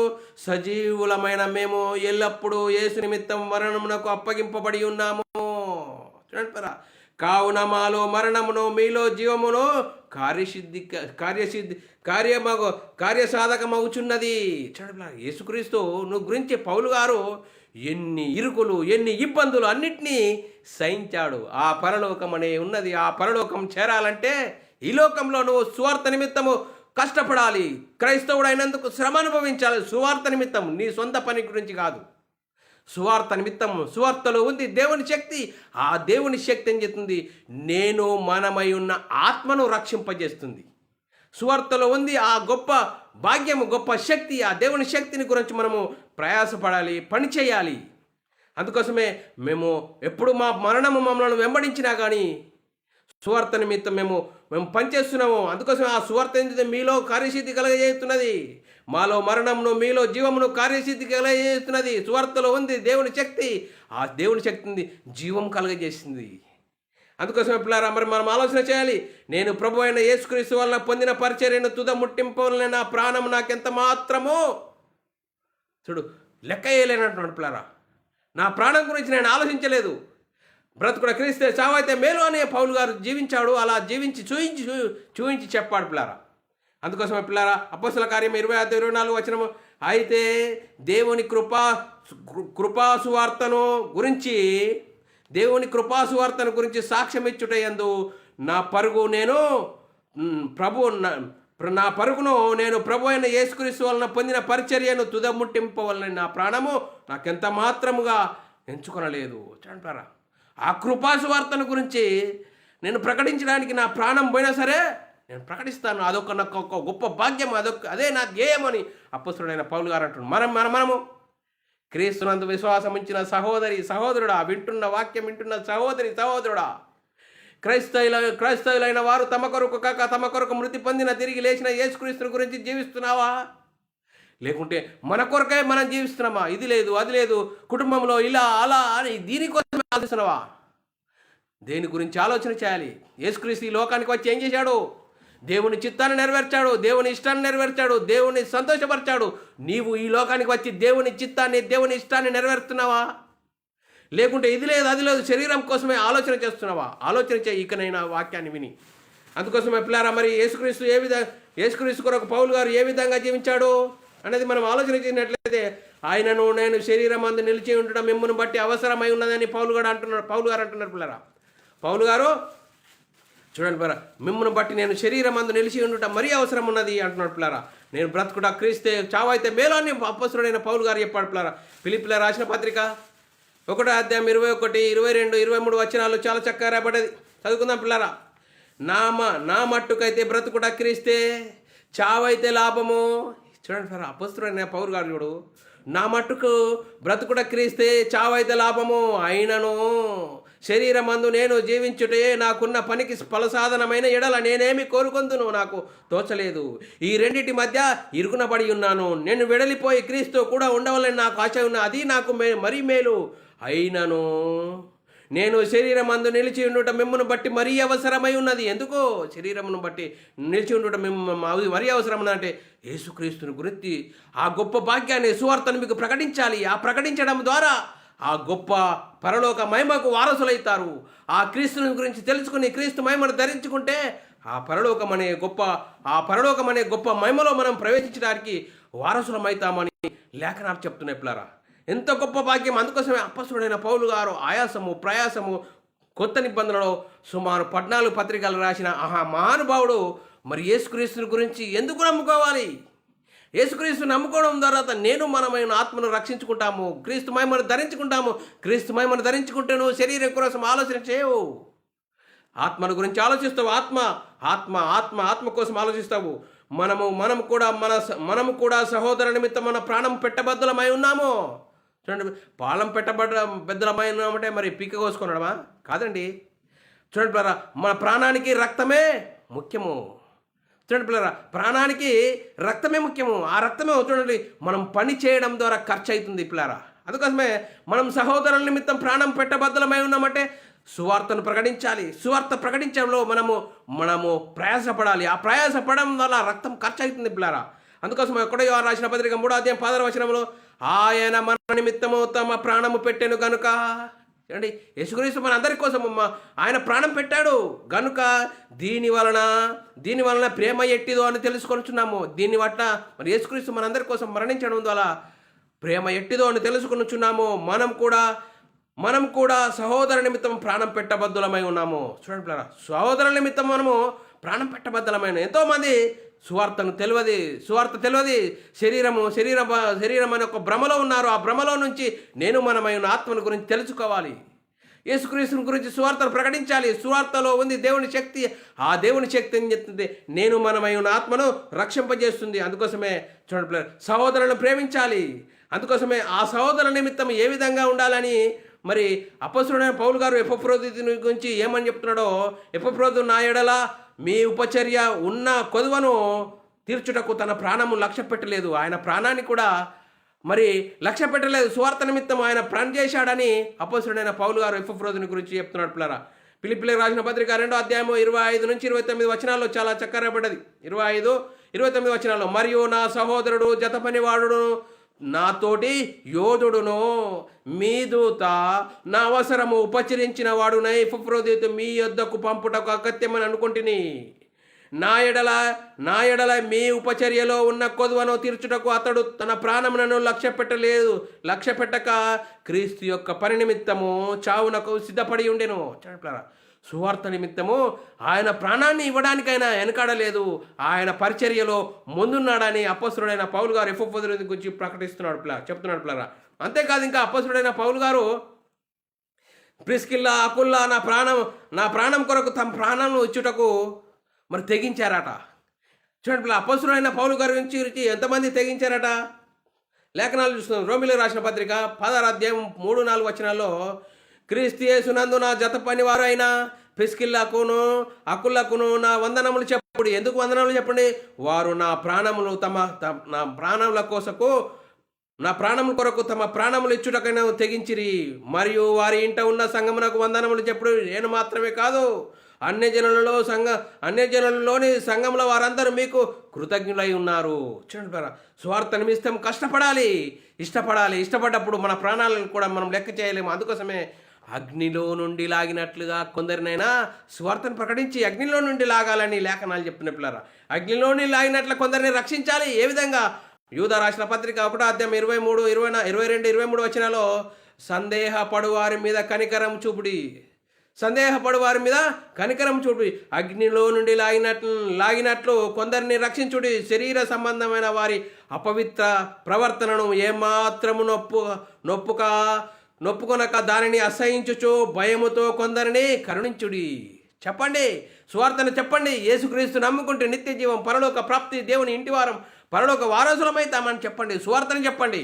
సజీవులమైన మేము ఎల్లప్పుడూ యేసు నిమిత్తం మరణమునకు అప్పగింపబడి ఉన్నాము. చూడండి, కావున మాలో మరణమును మీలో జీవమును కార్యసిద్ధి కార్యసిద్ధి కార్యమగు కార్యసాధకమవుచున్నది. చూడండి యేసుక్రీస్తు నువ్వు గురించి పౌలు గారు ఎన్ని ఇరుకులు ఎన్ని ఇబ్బందులు అన్నిటినీ సహించాడు. ఆ పరలోకం అనే ఉన్నది. ఆ పరలోకం చేరాలంటే ఈ లోకంలో నువ్వు సువార్త నిమిత్తము కష్టపడాలి. క్రైస్తవుడు అయినందుకు శ్రమ అనుభవించాలి. సువార్త నిమిత్తం, నీ సొంత పని గురించి కాదు. సువార్త నిమిత్తం. సువార్తలో ఉంది దేవుని శక్తి. ఆ దేవుని శక్తి ఏం చేస్తుంది? నేను మనమై ఉన్న ఆత్మను రక్షింపజేస్తుంది. సువార్తలో ఉంది ఆ గొప్ప భాగ్యము, గొప్ప శక్తి. ఆ దేవుని శక్తిని గురించి మనము ప్రయాసపడాలి, పని చేయాలి. అందుకోసమే మేము ఎప్పుడు మా మరణము మమ్మల్ని వెంబడించినా కానీ సువార్త నిమిత్తం మేము పనిచేస్తున్నాము. అందుకోసం ఆ సువార్త ఏంటంటే మీలో కార్యసిద్ధి కలగజేస్తున్నది. మాలో మరణమును మీలో జీవమును కార్యసిద్ధి కలగజేస్తున్నది. సువార్తలో ఉంది దేవుని శక్తి. ఆ దేవుని శక్తిని జీవం కలగజేసింది. అందుకోసం పిల్లారా, మరి మనం ఆలోచన చేయాలి. నేను ప్రభు అయిన యేసుక్రీస్తు వలన పొందిన పరిచర్యను తుద ముట్టింపవలన నా ప్రాణం నాకెంత మాత్రమో చూడు లెక్క వేయలేనటువంటి పిల్లారా. నా ప్రాణం గురించి నేను ఆలోచించలేదు. బ్రతుకుడ క్రీస్తే చావైతే మేలు అనే పౌలు గారు జీవించాడు. అలా జీవించి చూయించి చెప్పాడు పిల్లారా. అందుకోసమే పిల్లారా, అపోస్తల కార్యం 25-24 వచనము, అయితే దేవుని కృపాసువార్తను గురించి సాక్ష్యం ఇచ్చుటయందు నా పరుగును నేను ప్రభు అయిన యేసుక్రీస్తు వలన పొందిన పరిచర్యను తుదముట్టింపవలన నా ప్రాణము నాకెంత మాత్రముగా ఎంచుకొనలేదు. చూడండి, ఆ కృపాసువార్తను గురించి నేను ప్రకటించడానికి నా ప్రాణం పోయినా సరే నేను ప్రకటిస్తాను. అదొక నాకు ఒక గొప్ప భాగ్యం, అదే నా ధ్యేయం అని అపొస్తలుడైన పౌలు గారు అంటున్నాడు. మనము క్రీస్తునందు విశ్వాసం ఉంచిన సహోదరుడా, వింటున్న వాక్యం వింటున్న సహోదరుడా, క్రైస్తవులైన వారు తమ కొరకు మృతి పొందిన తిరిగి లేచిన యేసుక్రీస్తుని గురించి జీవిస్తున్నావా? లేకుంటే మన కొరకే మనం జీవిస్తున్నామా? ఇది లేదు అది లేదు, కుటుంబంలో ఇలా అలా అని దీనికోసమే ఆలోచిస్తున్నావా? దేని గురించి ఆలోచన చేయాలి. యేసుక్రీస్తు ఈ లోకానికి వచ్చి ఏం చేశాడు? దేవుని చిత్తాన్ని నెరవేర్చాడు, దేవుని ఇష్టాన్ని నెరవేర్చాడు, దేవుని సంతోషపరిచాడు. నీవు ఈ లోకానికి వచ్చి దేవుని చిత్తాన్ని దేవుని ఇష్టాన్ని నెరవేరుస్తున్నావా? లేకుంటే ఇది లేదు అది లేదు శరీరం కోసమే ఆలోచన చేస్తున్నావా? ఆలోచన చేయి ఇకనైనా వాక్యాన్ని విని. అందుకోసమే పిల్లారా, మరి యేసుక్రీస్తు కొరకు పౌలు గారు ఏ విధంగా జీవించాడు అనేది మనం ఆలోచన చేసినట్లయితే, ఆయనను నేను శరీరం అందు నిలిచి ఉండడం మిమ్మల్ని బట్టి అవసరమై ఉన్నదని పౌలు గారు అంటున్నారు పిల్లరా. పౌలు గారు చూడండి పిల్లరా, మిమ్మల్ని బట్టి నేను శరీరం అందు నిలిచి ఉండటం మరీ అవసరం ఉన్నది అంటున్నాడు పిల్లరా. నేను బ్రతుకుడా క్రీస్తే చావైతే మేలు అని అపొస్తలుడైన పౌలు గారు చెప్పాడు పిల్లరా. ఫిలిప్పీయుల రాసిన పత్రిక 1వ అధ్యాయం 21, 22, 23 వచనాలు చాలా చక్కగా రాబడ్డది. చదువుకుందాం పిల్లరా. నా మట్టుకైతే బ్రతుకుడా క్రీస్తే చావైతే లాభము. చూడండి సార్, అపొస్తలుడైన పౌలు గారు చూడు, నా మట్టుకు బ్రతుకుడ క్రీస్తే చావైతే లాభము, అయినను శరీరమందు నేను జీవించుటే నాకున్న పనికి ఫలసాధనమైన ఎడల నేనేమి కోరుకొందును నాకు తోచలేదు. ఈ రెండిటి మధ్య ఇరుకునబడి ఉన్నాను. నేను వెడలిపోయి క్రీస్తు కూడా ఉండవాలని నాకు ఆశ ఉన్న, అది నాకు మరీ మేలు. అయినను నేను శరీరమందు నిలిచి ఉండటం మిమ్మల్ని బట్టి మరీ అవసరమై ఉన్నది. ఎందుకో శరీరమును బట్టి నిలిచి ఉండటం మరీ అవసరం అంటే యేసుక్రీస్తుని గురించి ఆ గొప్ప భాగ్యాన్ని సువార్తను మీకు ప్రకటించాలి. ఆ ప్రకటించడం ద్వారా ఆ గొప్ప పరలోక మహిమకు వారసులైతారు. ఆ క్రీస్తుని గురించి తెలుసుకుని క్రీస్తు మహిమను ధరించుకుంటే ఆ పరలోకం అనే గొప్ప మహిమలో మనం ప్రవేశించడానికి వారసులమైతామని లేఖనాలు చెప్తున్నాయి పిల్లరా. ఎంత గొప్ప భాగ్యం. అందుకోసమే అపొస్తలుడైన పౌలు గారు ప్రయాసము కొత్త నిబంధనలో సుమారు 14 పత్రికలు రాసిన మహానుభావుడు మరి యేసుక్రీస్తుని గురించి ఎందుకు నమ్ముకోవాలి? యేసుక్రీస్తు నమ్ముకోవడం ద్వారా మనమైన ఆత్మను రక్షించుకుంటాము, క్రీస్తు మహిమను ధరించుకుంటాము. క్రీస్తు మహిమను ధరించుకుంటే నువ్వు శరీరం కోసం ఆలోచన చేయవు, ఆత్మను గురించి ఆలోచిస్తావు. ఆత్మ కోసం ఆలోచిస్తావు. మనము కూడా సహోదరు నిమిత్తం మన ప్రాణం పెట్టబద్దలమై ఉన్నాము. చూడండి, పాలం బెద్దలమై ఉన్నామంటే మరి పీక కోసుకున్నాడమా? కాదండి. చూడండి పిల్లరా, మన ప్రాణానికి రక్తమే ముఖ్యము. చూడండి పిల్లరా, ప్రాణానికి రక్తమే ముఖ్యము. ఆ రక్తమే చూడండి మనం పని చేయడం ద్వారా ఖర్చు అవుతుంది పిల్లరా. అందుకోసమే మనం సహోదరుల నిమిత్తం ప్రాణం పెట్టబద్దలమై ఉన్నామంటే సువార్తను ప్రకటించాలి. సువార్త ప్రకటించడంలో మనము ప్రయాసపడాలి. ఆ ప్రయాసపడడం వల్ల రక్తం ఖర్చు అవుతుంది పిల్లరా. అందుకోసం యోహాను రాసిన పత్రిక 3వ అధ్యాయం 16వ వచనంలో, ఆయన మన నిమిత్తము తమ ప్రాణము పెట్టెను గనుక చూడండి, యేసుక్రీస్తు మన అందరి కోసం ఆయన ప్రాణం పెట్టాడు గనుక దీని వలన ప్రేమ ఎట్టిదో అని తెలుసుకొనుచున్నాము. దీన్ని బట్ట మరి యేసుక్రీస్తు మన అందరి కోసం మరణించడం ద్వారా ప్రేమ ఎట్టిదో అని తెలుసుకొనుచున్నాము. మనం కూడా సహోదర నిమిత్తం ప్రాణం పెట్టబద్దులమై ఉన్నాము. చూడండి పిల్లరా, సహోదర నిమిత్తం మనము ప్రాణం పెట్టబద్దులమైన ఎంతోమంది సువార్త తెలియదు, శరీరం అనే ఒక భ్రమలో ఉన్నారు. ఆ భ్రమలో నుంచి మనమైన ఆత్మల గురించి తెలుసుకోవాలి. యేసుక్రీస్తుని గురించి సువార్తను ప్రకటించాలి. సువార్తలో ఉంది దేవుని శక్తి. ఆ దేవుని శక్తి ఏం చెప్తుంది? మనమైన ఆత్మను రక్షింపజేస్తుంది. అందుకోసమే చూడండి, సహోదరులను ప్రేమించాలి. అందుకోసమే ఆ సహోదరుల నిమిత్తం ఏ విధంగా ఉండాలని మరి అపొస్తలుడైన పౌలు గారు ఎపఫ్రోదితుని గురించి ఏమని చెప్తున్నాడో, ఎపఫ్రోదు నా ఎడల మీ ఉపచర్య ఉన్న కొదువను తీర్చుటకు తన ప్రాణము లక్ష్య పెట్టలేదు. ఆయన ప్రాణాన్ని కూడా మరి లక్ష్య పెట్టలేదు. సువార్త నిమిత్తం ఆయన ప్రాణం చేశాడని అపొస్తలుడైన పౌలు గారు ఎపఫ్రోదుని గురించి చెప్తున్నాడు. పిల్లరా, ఫిలిప్పీయులకు రాసిన పత్రిక 2వ అధ్యాయము 25 నుంచి 29 వచనాల్లో చాలా చక్కగా రాయబడ్డది. 25, 29 వచనాల్లో, మరియు నా సహోదరుడు జత పనివాడును నాతోటి యోధుడును మీ దూత నా అవసరము ఉపచరించిన వాడునై ఎపఫ్రోదితు మీ యొద్దకు పంపుటకు అగత్యమని అనుకుంటుని. నా ఎడల మీ ఉపచర్యలో ఉన్న కొదువను తీర్చుటకు అతడు తన ప్రాణములను లక్ష్య పెట్టక క్రీస్తు యొక్క పని నిమిత్తము చావునకు సిద్ధపడి ఉండెను. సువార్త నిమిత్తము ఆయన ప్రాణాన్ని ఇవ్వడానికైనా వెనకాడలేదు. ఆయన పరిచర్యలో ముందున్నాడని అపొస్తలుడైన పౌలు గారు ఎపఫ్రోదితుని గురించి చెప్తున్నాడు పిల్లరా. అంతేకాదు, ఇంకా అపొస్తలుడైన పౌలు గారు ప్రిస్కిల్లా, అకుల్లా నా ప్రాణం కొరకు తమ ప్రాణాలను ఇచ్చుటకు మరి తెగించారట. చూడండి పిల్ల, అపొస్తలుడైన పౌలు గారి గురించి ఎంతమంది తెగించారట? లేఖనాలు చూస్తున్నాం. రోమీయులకు రాసిన పత్రిక 16వ అధ్యాయం 3-4 వచనాల్లో, క్రీస్తు యేసునందు నా జత పనివారు అయిన ప్రిస్కిల్లాకును అకుల్లకును నా వందనములు చెప్పండి. ఎందుకు వందనములు చెప్పండి? వారు నా ప్రాణముల కొరకు తమ ప్రాణములు ఇచ్చుటకైనా తెగించిరి. మరియు వారి ఇంట ఉన్న సంఘమునకు వందనములు చెప్పుడు నేను మాత్రమే కాదు, అన్యజనులలోని సంఘంలో వారందరూ మీకు కృతజ్ఞులై ఉన్నారు. చూడండి, స్వార్థ నిమిత్తం ఇష్టపడ్డప్పుడు మన ప్రాణాలను కూడా మనం లెక్క చేయలేము. అందుకోసమే అగ్నిలో నుండి లాగినట్లుగా కొందరినైనా స్వార్థను ప్రకటించి అగ్నిలో నుండి లాగాలని లేఖనాలు చెప్పిన పిల్లరా. అగ్నిలో నుండి లాగినట్లు కొందరిని రక్షించాలి. ఏ విధంగా? యూదా రాసిన పత్రిక 1వ అధ్యాయం 23, 22, 23 వచనాల్లో, సందేహపడు వారి మీద కనికరం చూపుడి, అగ్నిలో నుండి లాగినట్లు కొందరిని రక్షించుడి. శరీర సంబంధమైన వారి అపవిత్ర ప్రవర్తనను ఏమాత్రము నొప్పుకొనక దానిని అసహించుచు భయముతో కొందరిని కరుణించుడి. చెప్పండి, సువార్తను చెప్పండి. యేసుక్రీస్తు నమ్ముకుంటే నిత్య జీవం, పరలోక ప్రాప్తి, దేవుని ఇంటి వారం, పరలోక వారసులమైతామని చెప్పండి. సువార్తను చెప్పండి.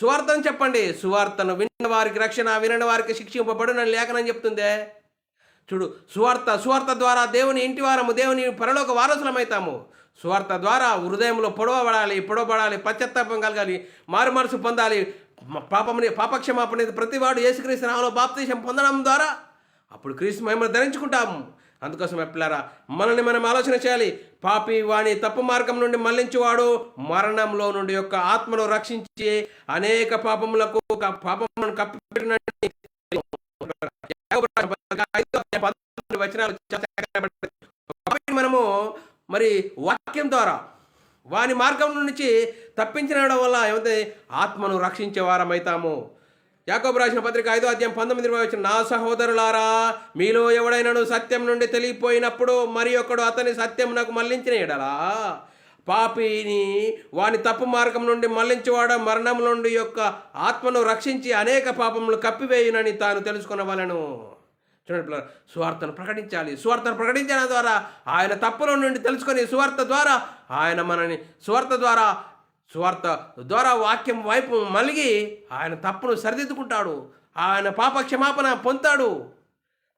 సువార్తను చెప్పండి. సువార్తను విన్న వారికి రక్షణ, వినని వారికి శిక్షింపబడునని లేఖనం చెప్తుందే. చూడు, సువార్త ద్వారా దేవుని ఇంటి వారము, దేవుని పరలోక వారసులమైతాము. సువార్త ద్వారా హృదయంలో పొడవబడాలి, పశ్చాత్తాపం కలగాలి, మారుమనసు పొందాలి, పాపక్షమాపణ ప్రతివాడు యేసుక్రీస్తు నామములో బాప్తిసం పొందడం ద్వారా అప్పుడు క్రీస్తు మహిమను ధరించుకుంటాము. అందుకోసం పిల్లరా, మనల్ని మనం ఆలోచన చేయాలి. పాపి వాని తప్పు మార్గం నుండి మళ్లించువాడు మరణంలో నుండి యొక్క ఆత్మను రక్షించి అనేక పాపములను కప్పిపెట్టిన మనము మరి వాక్యం ద్వారా వాని మార్గం నుంచి తప్పించడం వల్ల ఏమైతే ఆత్మను రక్షించే వారమైతాము. యాకోబు రాసిన పత్రిక 5వ అధ్యాయం 19-20 వచనం, నా సహోదరులారా, మీలో ఎవడైనాను సత్యం నుండి తెలియపోయినప్పుడు మరి ఒకడు అతని సత్యమునకు మళ్లించిన ఎడలా పాపిని వాని తప్పు మార్గం నుండి మళ్లించేవాడు మరణం నుండి యొక్క ఆత్మను రక్షించి అనేక పాపములు కప్పివేయునని తాను తెలుసుకునవలెను. చూడండి, సువార్తను ప్రకటించాలి. సువార్తను ప్రకటించడం ద్వారా ఆయన తప్పుల నుండి తెలుసుకొని సువార్త ద్వారా వాక్యం వైపు మలిగి ఆయన తప్పును సరిదిద్దుకుంటాడు. ఆయన పాప క్షమాపణ పొందుతాడు.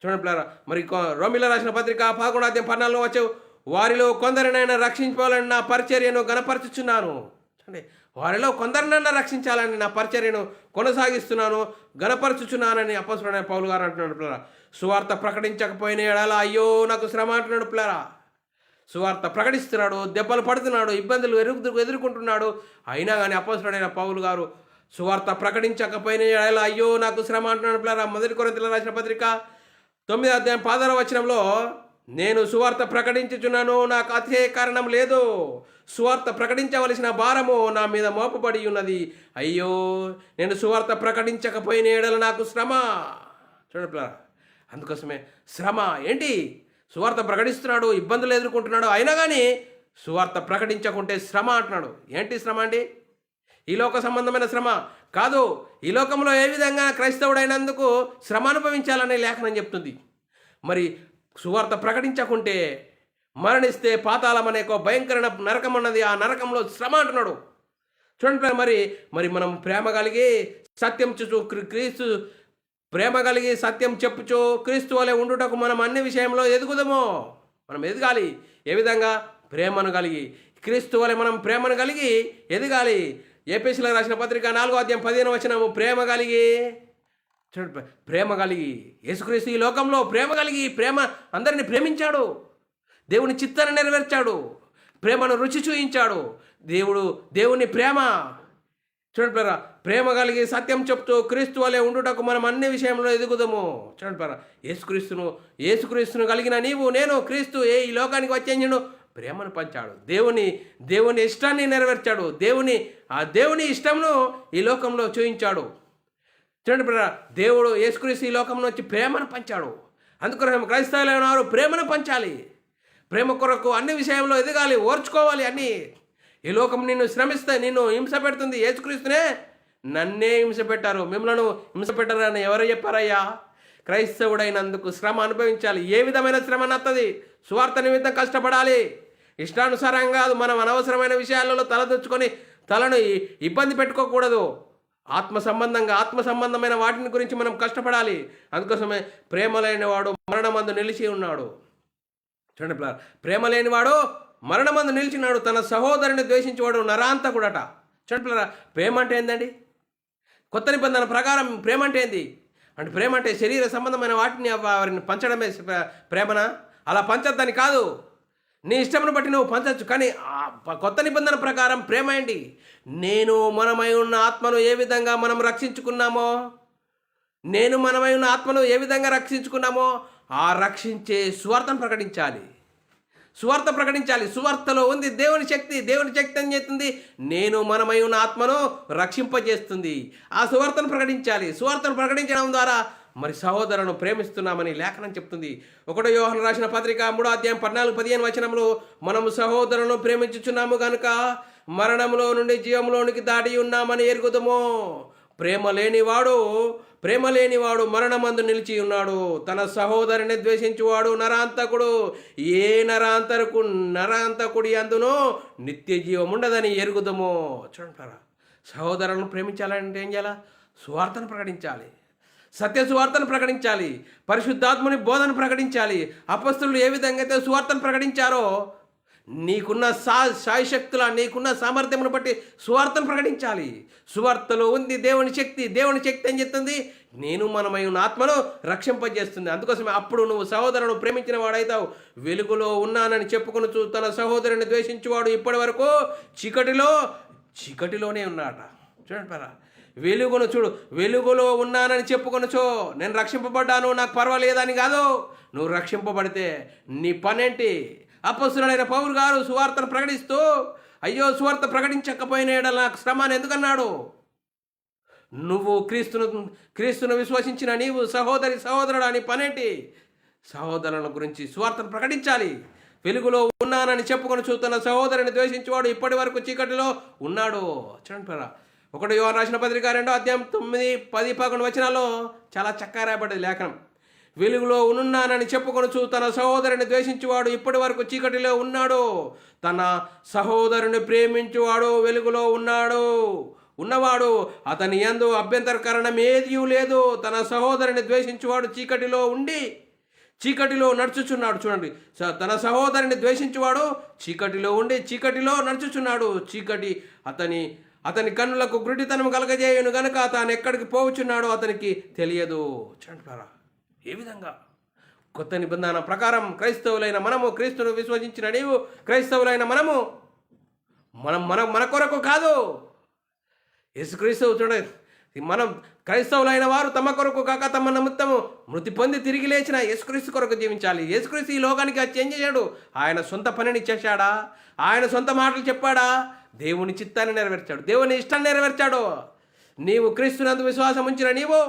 చూడండి పిల్లరా, మరి రోమీయులకు రాసిన పత్రిక 11వ అధ్యాయం 14 వచ్చావు, వారిలో కొందరినైనా రక్షించుకోవాలని నా పరిచర్యను గణపరచుచున్నాను. చూడండి, వారిలో కొందరినైనా రక్షించాలని నా పరిచర్యను కొనసాగిస్తున్నాను, గణపరచుచున్నానని అపొస్తలుడైన పౌలు గారు అంటున్నాడు. పిల్లరా, సువార్త ప్రకటించకపోయిన ఎడలా అయ్యో నాకు శ్రమ అంటున్నాడు. పిల్లరా, సువార్త ప్రకటిస్తున్నాడు, దెబ్బలు పడుతున్నాడు, ఇబ్బందులు ఎదుర్కొంటున్నాడు. అయినా కానీ అపొస్తలుడైన పౌలు గారు సువార్త ప్రకటించకపోయిన ఎడల అయ్యో నాకు శ్రమ అంటున్నాడు పిల్లరా. 1 కొరింథీయులకు రాసిన పత్రిక 9:6 నేను సువార్త ప్రకటించుచున్నాను, నాకు అతిశయ కారణం లేదు. సువార్త ప్రకటించవలసిన భారము నా మీద మోపబడి ఉన్నది. అయ్యో నేను సువార్త ప్రకటించకపోయిన ఎడల నాకు శ్రమ. చూడండి పిల్లరా, అందుకోసమే శ్రమ ఏంటి? సువార్త ప్రకటిస్తున్నాడు, ఇబ్బందులు ఎదుర్కొంటున్నాడు, అయినా కానీ సువార్త ప్రకటించకుంటే శ్రమ అంటున్నాడు. ఏంటి శ్రమ అండి? ఈ లోక సంబంధమైన శ్రమ కాదు. ఈ లోకంలో ఏ విధంగా క్రైస్తవుడైనందుకు శ్రమ అనుభవించాలనే లేఖనం చెప్తుంది. మరి సువార్త ప్రకటించకుంటే మరణిస్తే పాతాళం అనే ఒక భయంకర నరకం ఉన్నది. ఆ నరకంలో శ్రమ అంటున్నాడు. చూడండి మరి మనం ప్రేమ కలిగి సత్యం క్రీస్తు ప్రేమ కలిగి సత్యం చెప్పుచు క్రీస్తు వలె ఉండుటకు మనం అన్ని విషయంలో ఎదుగుదాము. మనం ఎదగాలి. ఏ విధంగా? ప్రేమను కలిగి. క్రీస్తు వలె మనం ప్రేమను కలిగి ఎదగాలి. ఎఫెసీయులకు రాసిన పత్రిక 4:15 ప్రేమ కలిగి. చూడండి, ప్రేమ కలిగి యేసుక్రీస్తు ఈ లోకంలో ప్రేమ కలిగి అందరిని ప్రేమించాడు. దేవుని చిత్తాన్ని నెరవేర్చాడు. ప్రేమను రుచి చూయించాడు. దేవుని ప్రేమ. చూడండి ప్రేమ కలిగి సత్యం చెప్తూ క్రీస్తు వలె ఉండుటకు మనం అన్ని విషయంలో ఎదుగుదాము. చూడండి యేసుక్రీస్తును కలిగిన నీవు నేను క్రీస్తు ఈ లోకానికి వచ్చేందుకు ప్రేమను పంచాడు. దేవుని ఇష్టాన్ని నెరవేర్చాడు. దేవుని ఇష్టంను ఈ లోకంలో చూయించాడు. చూడండి దేవుడు యేసుక్రీస్తు ఈ లోకంలో వచ్చి ప్రేమను పంచాడు. అందుకని క్రైస్తవులైన వారు ప్రేమను పంచాలి. ప్రేమ కొరకు అన్ని విషయంలో ఎదగాలి, ఓర్చుకోవాలి. అన్నీ ఈ లోకం నిన్ను శ్రమిస్తే, నిన్ను హింస పెడుతుంది. యేసుక్రీస్తునే నన్నే హింస పెట్టారు, మిమ్మల్ని హింస పెట్టారని ఎవరు చెప్పారయ్యా? క్రైస్తవుడైనందుకు శ్రమ అనుభవించాలి. ఏ విధమైన శ్రమ నత్తది? సువార్త నిమిత్తం కష్టపడాలి. ఇష్టానుసారం కాదు. మనం అనవసరమైన విషయాలలో తలదొచ్చుకొని తలను ఇబ్బంది పెట్టుకోకూడదు. ఆత్మ సంబంధమైన వాటిని గురించి మనం కష్టపడాలి. అందుకోసమే ప్రేమ లేనివాడు మరణమందు నిలిచి ఉన్నాడు. చూడండి, ప్రేమ లేనివాడు మరణమందు నిలిచినాడు. తన సహోదరుని ద్వేషించేవాడు నరాంతకుడట. చూడండి, ప్రేమ అంటే ఏందండి? కొత్త నిబంధన ప్రకారం ప్రేమ అంటే ఏంది? అంటే ప్రేమ అంటే శరీర సంబంధమైన వారిని పంచడమే ప్రేమన. అలా పంచద్దని కాదు, నీ ఇష్టమును బట్టి నువ్వు పంచవచ్చు. కానీ కొత్త నిబంధన ప్రకారం ప్రేమ ఏంటి? మనమై ఉన్న ఆత్మను ఏ విధంగా మనం రక్షించుకున్నామో, మనమై ఉన్న ఆత్మను ఏ విధంగా రక్షించుకున్నామో ఆ రక్షించే సువార్తను ప్రకటించాలి. సువార్తలో ఉంది దేవుని శక్తి ఏం చేస్తుంది? మనమై ఉన్న ఆత్మను రక్షింపజేస్తుంది. ఆ సువార్తను ప్రకటించాలి. సువార్తను ప్రకటించడం ద్వారా మరి సహోదరులను ప్రేమిస్తున్నామని లేఖనం చెప్తుంది. 1 యోహాను రాసిన పత్రిక 3:14-15 మనము సహోదరులను ప్రేమించుచున్నాము గనుక మరణంలో నుండి జీవంలోనికి దాటి ఉన్నామని ఎరుగుదము. ప్రేమ లేనివాడు మరణమందు నిలిచి ఉన్నాడు. తన సహోదరుని ద్వేషించువాడు నరాంతకుడు. ఏ నరాంతకుడి అందునో నిత్య జీవం ఉండదని ఎరుగుదము. చూడండి, సహోదరులను ప్రేమించాలంటే ఏం చేయాలి? సువార్తను ప్రకటించాలి. సత్య సువార్తను ప్రకటించాలి. పరిశుద్ధాత్ముని బోధన ప్రకటించాలి. అపొస్తలులు ఏ విధంగా అయితే సువార్తను ప్రకటించారో నీకున్న శాయశక్తుల నీకున్న సామర్థ్యమును బట్టి సువార్తను ప్రకటించాలి. సువార్తలో ఉంది దేవుని శక్తి ఏం చెప్తుంది? మనమై ఉన్న ఆత్మను రక్షింపజేస్తుంది. అందుకోసమే అప్పుడు నువ్వు సహోదరును ప్రేమించిన వాడైతావు. వెలుగులో ఉన్నానని చెప్పుకొనుచు తన సహోదరుని ద్వేషించువాడు ఇప్పటి వరకు చీకటిలోనే ఉన్నాట. చూడండి, వెలుగును చూడు. వెలుగులో ఉన్నానని చెప్పుకొనుచో నేను రక్షింపబడ్డాను, నాకు పర్వాలేదని కాదు. నువ్వు రక్షింపబడితే నీ పనేంటి? అపొస్తలుడైన పౌలు గారు సువార్తను ప్రకటిస్తూ అయ్యో సువార్త ప్రకటించకపోయిన యెడల నాకు శ్రమ అని ఎందుకన్నాడు? నువ్వు క్రీస్తును విశ్వసించిన నీవు సహోదరుడు అని పనేంటి? సహోదరుల గురించి సువార్తను ప్రకటించాలి. వెలుగులో ఉన్నానని చెప్పుకొని చూస్తున్న సహోదరుని ద్వేషించేవాడు ఇప్పటి వరకు చీకటిలో ఉన్నాడు. చూడండి, 1 యోహాను రాసిన పత్రిక 2:9-10-11 చాలా చక్కగా రాయబడ్డది లేఖనం. వెలుగులో ఉన్నానని చెప్పుకొనుచు తన సహోదరుని ద్వేషించువాడు ఇప్పటి వరకు చీకటిలో ఉన్నాడు. తన సహోదరుని ప్రేమించువాడు వెలుగులో ఉన్నవాడు అతని యందు అభ్యంతరకరణం ఏదీ లేదు. తన సహోదరుని ద్వేషించువాడు చీకటిలో నడుచుచున్నాడు. చూడండి, తన సహోదరుని ద్వేషించువాడు చీకటిలో ఉండి చీకటిలో నడుచుచున్నాడు. చీకటి అతని కన్నులకు గుడ్డితనం కలగజేయును గనుక తాను ఎక్కడికి పోవచ్చున్నాడో అతనికి తెలియదు. చూడండి, ఏ విధంగా కొత్త నిబంధన ప్రకారం క్రైస్తవులైన మనము, క్రీస్తును విశ్వసించిన నీవు క్రైస్తవులైన మనము మన కొరకు కాదు, యేసుక్రీస్తు చూడండి, మనం క్రైస్తవులైన వారు తమ కొరకు కాక తమ నిమిత్తము మృతి పొంది తిరిగి లేచిన యేసుక్రీస్తు కొరకు జీవించాలి. యేసుక్రీస్తు ఈ లోకానికి చేంజ్ చేశాడు. ఆయన సొంత పనిని చేశాడా? ఆయన సొంత మాటలు చెప్పాడా? దేవుని చిత్తాన్ని నెరవేర్చాడు, దేవుని ఇష్టాన్ని నెరవేర్చాడు. నీవు క్రీస్తునందు విశ్వాసం ఉంచిన నీవు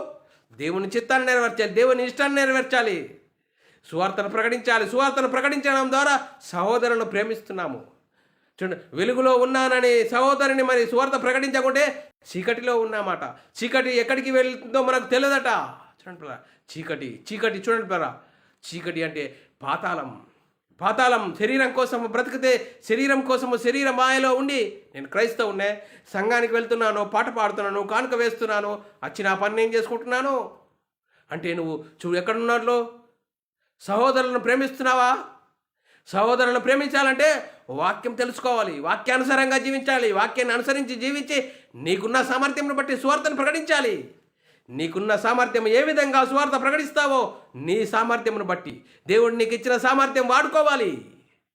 దేవుని చిత్తాన్ని నెరవేర్చాలి, దేవుని ఇష్టాన్ని నెరవేర్చాలి, సువార్తను ప్రకటించాలి. సువార్తను ప్రకటించడం ద్వారా సహోదరులను ప్రేమిస్తున్నాము. చూడండి, వెలుగులో ఉన్నానని సహోదరుని మరి సువార్త ప్రకటించకుంటే చీకటిలో ఉన్నమాట. చీకటి ఎక్కడికి వెళ్తుందో మనకు తెలియదట. చూడండి పిల్లరా, చీకటి చూడండి పిల్లరా, చీకటి అంటే పాతాళం శరీరం కోసం బ్రతికితే శరీరం కోసము శరీర మాయలో ఉండి నేను క్రైస్తవునే, సంఘానికి వెళ్తున్నాను, పాట పాడుతున్నాను, కానుక వేస్తున్నాను, వచ్చి నా పని నేను చేసుకుంటున్నాను అంటే నువ్వు చూడు ఎక్కడున్నాడు? సహోదరులను ప్రేమిస్తున్నావా? సహోదరులను ప్రేమించాలంటే వాక్యం తెలుసుకోవాలి, వాక్యానుసారంగా జీవించాలి, వాక్యాన్ని అనుసరించి జీవించి నీకున్న సామర్థ్యంను బట్టి సువార్తను ప్రకటించాలి. నీకున్న సామర్థ్యం ఏ విధంగా సువార్త ప్రకటిస్తావో నీ సామర్థ్యమును బట్టి దేవుడు నీకు ఇచ్చిన సామర్థ్యం వాడుకోవాలి.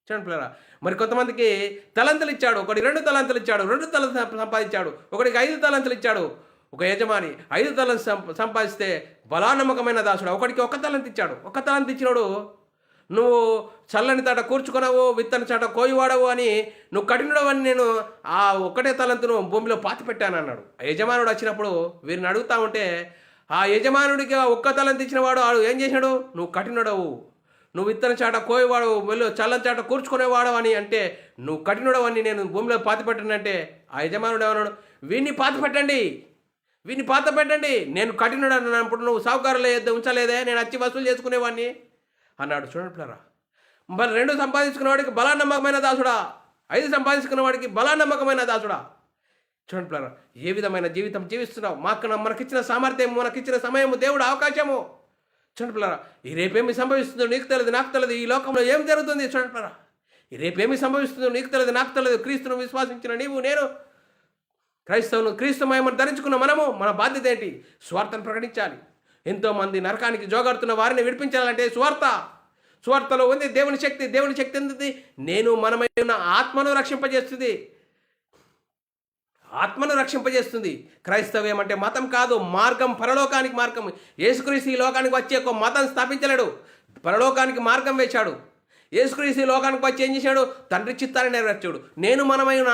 చూడండి పిల్లరా, మరి కొంతమందికి తలంతులు ఇచ్చాడు, ఒకటి 2 తలంతులు ఇచ్చాడు, 2 తలంతులు సంపాదించాడు, ఒకటికి 5 తలంతులు ఇచ్చాడు. ఒక యజమాని 5 తలంతులు సంపాదిస్తే బలానమ్మకమైన దాసుడు ఒకటికి 1 తలంతు ఇచ్చాడు. 1 తలంతు ఇచ్చినాడు, నువ్వు చల్లని తాట కూర్చుకున్నావు, విత్తన చాట కోయివాడవు అని నువ్వు కఠినుడవని నేను ఆ 1 తలంతును భూమిలో పాతి పెట్టాను అన్నాడు. ఆ యజమానుడు వచ్చినప్పుడు వీరిని అడుగుతా ఉంటే ఆ యజమానుడికి 1 తలంతు ఇచ్చిన వాడు ఏం చేశాడు? నువ్వు కఠినుడవు, నువ్వు విత్తన చాట కోయవాడు, వెళ్ళు చల్లని చాట కూర్చుకునేవాడు అని అంటే నువ్వు కఠినుడవని నేను భూమిలో పాతి పెట్టానంటే ఆ యజమానుడు ఏమన్నాడు? వీడిని పాత పెట్టండి, నేను కఠినుడు అన్నప్పుడు నువ్వు సావుకారుల ఉంచలేదే, నేను వచ్చి వసూలు చేసుకునేవాడిని అన్నాడు. చూడండి పిల్లరా, మరి 2 సంపాదించుకున్న వాడికి బలానమ్మకమైన దాసుడా, 5 సంపాదించుకున్న వాడికి బలానమ్మకమైన దాసుడా. చూడండి పిల్లరా, ఏ విధమైన జీవితం జీవిస్తున్నావు? మనకిచ్చిన సామర్థ్యం, మనకిచ్చిన సమయము, దేవుడు అవకాశము. చూడండి పిల్లరా, ఈ రేపేమి సంభవిస్తుందో నీకు తెలియదు, నాకు తెలియదు. ఈ లోకంలో ఏం జరుగుతుంది? చూడండి పిల్లరా, ఈ రేపేమి సంభవిస్తుందో నీకు తెలియదు, నాకు తెలియదు. క్రీస్తును విశ్వాసించిన నీవు, నేను క్రీస్తు మహిమను ధరించుకున్న మనము, మన బాధ్యత ఏంటి? సువార్తను ప్రకటించాలి. ఎంతోమంది నరకానికి జోగాడుతున్న వారిని విడిపించాలంటే సువార్తలో ఉంది దేవుని శక్తి ఉంది. మనమై ఉన్న ఆత్మను రక్షింపజేస్తుంది. క్రైస్తవ్యం అంటే మతం కాదు, మార్గం, పరలోకానికి మార్గం. యేసుక్రీస్తు ఈ లోకానికి వచ్చి ఒక మతం స్థాపించలేడు, పరలోకానికి మార్గం వేశాడు. యేసుక్రీస్తు లోకానికి వచ్చి ఏం చేశాడు? తండ్రి చిత్తాన్ని నెరవేర్చాడు. మనమైన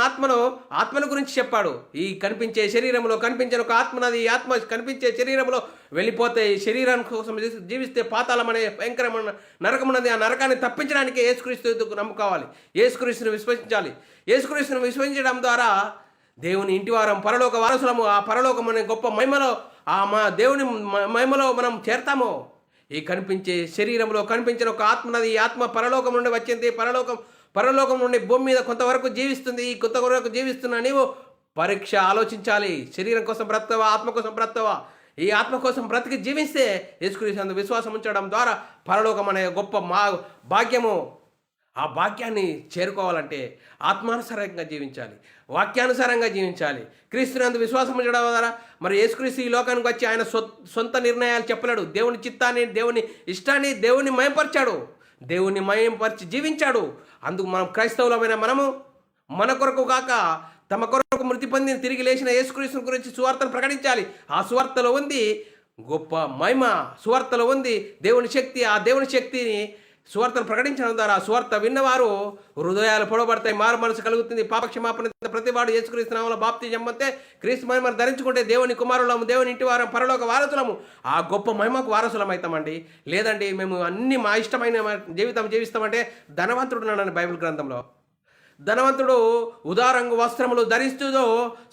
ఆత్మను గురించి చెప్పాడు. ఈ కనిపించే శరీరంలో కనిపించిన ఒక ఆత్మనది, ఈ ఆత్మ కనిపించే శరీరంలో వెళ్ళిపోతే శరీరం కోసం జీవిస్తే పాతాళం అనే భయంకరమైన నరకమున్నది. ఆ నరకాన్ని తప్పించడానికి యేసుక్రీస్తు నమ్ముకోవాలి, యేసుక్రీస్తుని విశ్వసించాలి. యేసుక్రీస్తుని విశ్వసించడం ద్వారా దేవుని ఇంటివారం, పరలోక వారసులము. ఆ పరలోకం అనే గొప్ప మహిమలో, మా దేవుని మహిమలో మనం చేరతాము. ఈ కనిపించే శరీరంలో కనిపించిన ఒక ఆత్మనది, ఈ ఆత్మ పరలోకం నుండి వచ్చింది. పరలోకం నుండి భూమి మీద కొంతవరకు జీవిస్తుంది. ఈ కొంతవరకు జీవిస్తున్న నీవు పరీక్ష ఆలోచించాలి. శరీరం కోసం బ్రతకవా, ఆత్మ కోసం బ్రతకవా? ఈ ఆత్మ కోసం బ్రతికి జీవిస్తే యేసుక్రీస్తు విశ్వాసం ఉంచడం ద్వారా పరలోకం అనే గొప్ప భాగ్యము, ఆ భాగ్యాన్ని చేరుకోవాలంటే ఆత్మానుసారంగా జీవించాలి, వాక్యానుసారంగా జీవించాలి. క్రీస్తునందు విశ్వాసం ఉంచడం ద్వారా మరి యేసుక్రీస్తు ఈ లోకానికి వచ్చి ఆయన సొంత నిర్ణయాలు చెప్పలేడు. దేవుని చిత్తాన్ని, దేవుని ఇష్టాన్ని దేవుని మయంపరిచాడు, దేవుని మయంపరిచి జీవించాడు. అందుకు మనం క్రైస్తవులమైన మనము మన కొరకు కాక తమ కొరకు మృతి పొంది తిరిగి లేచిన యేసుక్రీస్తు గురించి సువార్తను ప్రకటించాలి. ఆ సువార్తలో ఉంది గొప్ప మహిమ, సువార్తలో ఉంది దేవుని శక్తి. ఆ దేవుని శక్తిని సువార్తను ప్రకటించడం ద్వారా సువార్త విన్నవారు హృదయాలు పొడబడతాయి, మారు మనసు కలుగుతుంది. పాపక్షమాపణ ప్రతివాడు యేసుక్రీస్తు నామములో బాప్తిజం పొందితే క్రీస్తు మహిమను ధరించుకుంటే దేవుని కుమారులము, దేవుని ఇంటి వారం, పరలోక వారసులము. ఆ గొప్ప మహిమకు వారసులం అవుతామండి. లేదండి మేము అన్ని మా ఇష్టమైన జీవితం జీవిస్తామంటే ధనవంతుడు ఉన్నాడని బైబిల్ గ్రంథంలో. ధనవంతుడు ఉదారంగు వస్త్రములు ధరిస్తూ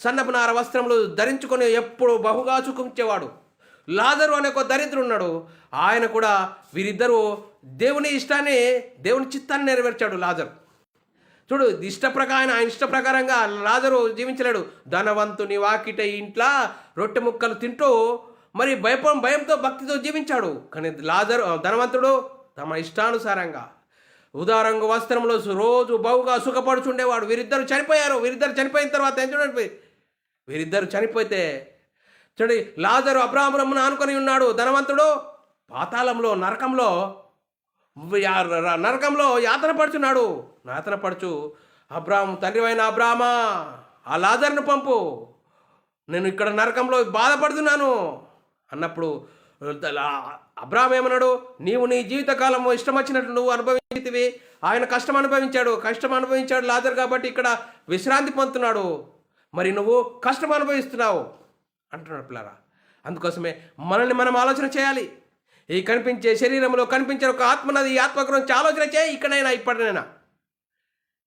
సన్నపునార వస్త్రములు ధరించుకొని ఎప్పుడు బహుగా సుఖించేవాడు. లాజరు అనే ఒక దరిద్రుడు ఉన్నాడు. ఆయన కూడా వీరిద్దరూ దేవుని ఇష్టాన్ని, దేవుని చిత్తాన్ని నెరవేర్చాడు. లాజరు చూడు, ఆయన ఇష్ట ప్రకారంగా లాజరు జీవించలేడు. ధనవంతుని వాకిట ఇంట్లో రొట్టె ముక్కలు తింటూ మరి భయంతో భక్తితో జీవించాడు. కానీ ధనవంతుడు తమ ఇష్టానుసారంగా ఉదారంగు వస్త్రంలో రోజు బహుగా సుఖపడుచుండేవాడు. వీరిద్దరు చనిపోయారు. వీరిద్దరు చనిపోయిన తర్వాత ఏం చూడండి, వీరిద్దరు చనిపోతే చూడండి, లాజరు అబ్రాహామును ఆనుకొని ఉన్నాడు. ధనవంతుడు పాతాళంలో, నరకంలో యాతన పడుచు. అబ్రాహాము తండ్రి అయిన అబ్రాహామా, ఆ లాజరును పంపు, నేను ఇక్కడ నరకంలో బాధపడుతున్నాను అన్నప్పుడు అబ్రాహాము ఏమన్నాడు? నీవు నీ జీవితకాలము ఇష్టం వచ్చినట్లు నువ్వు అనుభవించితివి. ఆయన కష్టం అనుభవించాడు లాజరు, కాబట్టి ఇక్కడ విశ్రాంతి పొందుతున్నాడు. మరి నువ్వు కష్టం అనుభవిస్తున్నావు అంటున్నాడు పిల్లరా. అందుకోసమే మనల్ని మనం ఆలోచన చేయాలి. ఈ కనిపించే శరీరంలో కనిపించే ఒక ఆత్మనది, ఈ ఆత్మ గురించి ఆలోచన చేయి. ఇక్కడైనా ఇప్పటినైనా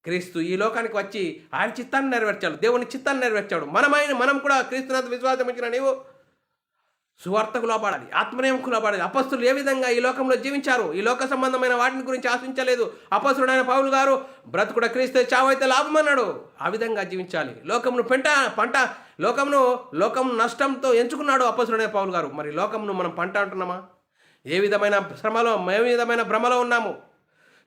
క్రీస్తు ఈ లోకానికి వచ్చి ఆయన చిత్తాన్ని నెరవేర్చాడు, దేవుని చిత్తాన్ని నెరవేర్చాడు. మనం కూడా క్రీస్తునందు విశ్వాసం ఇచ్చిన నీవు సువార్తకు లోపడాలి, ఆత్మనేయంకు లోపడాలి. అపస్తులు ఏ విధంగా ఈ లోకంలో జీవించారు? ఈ లోక సంబంధమైన వాటిని గురించి ఆశించలేదు. అపస్తుడైన పౌలు గారు బ్రతుకుడ క్రీస్తు చావైతే లాభం అన్నాడు. ఆ విధంగా జీవించాలి. లోకమును నష్టంతో ఎంచుకున్నాడు అపస్తుడైన పౌలు గారు. మరి లోకమును మనం పంట అంటున్నామా? ఏ విధమైన భ్రమలో ఉన్నాము?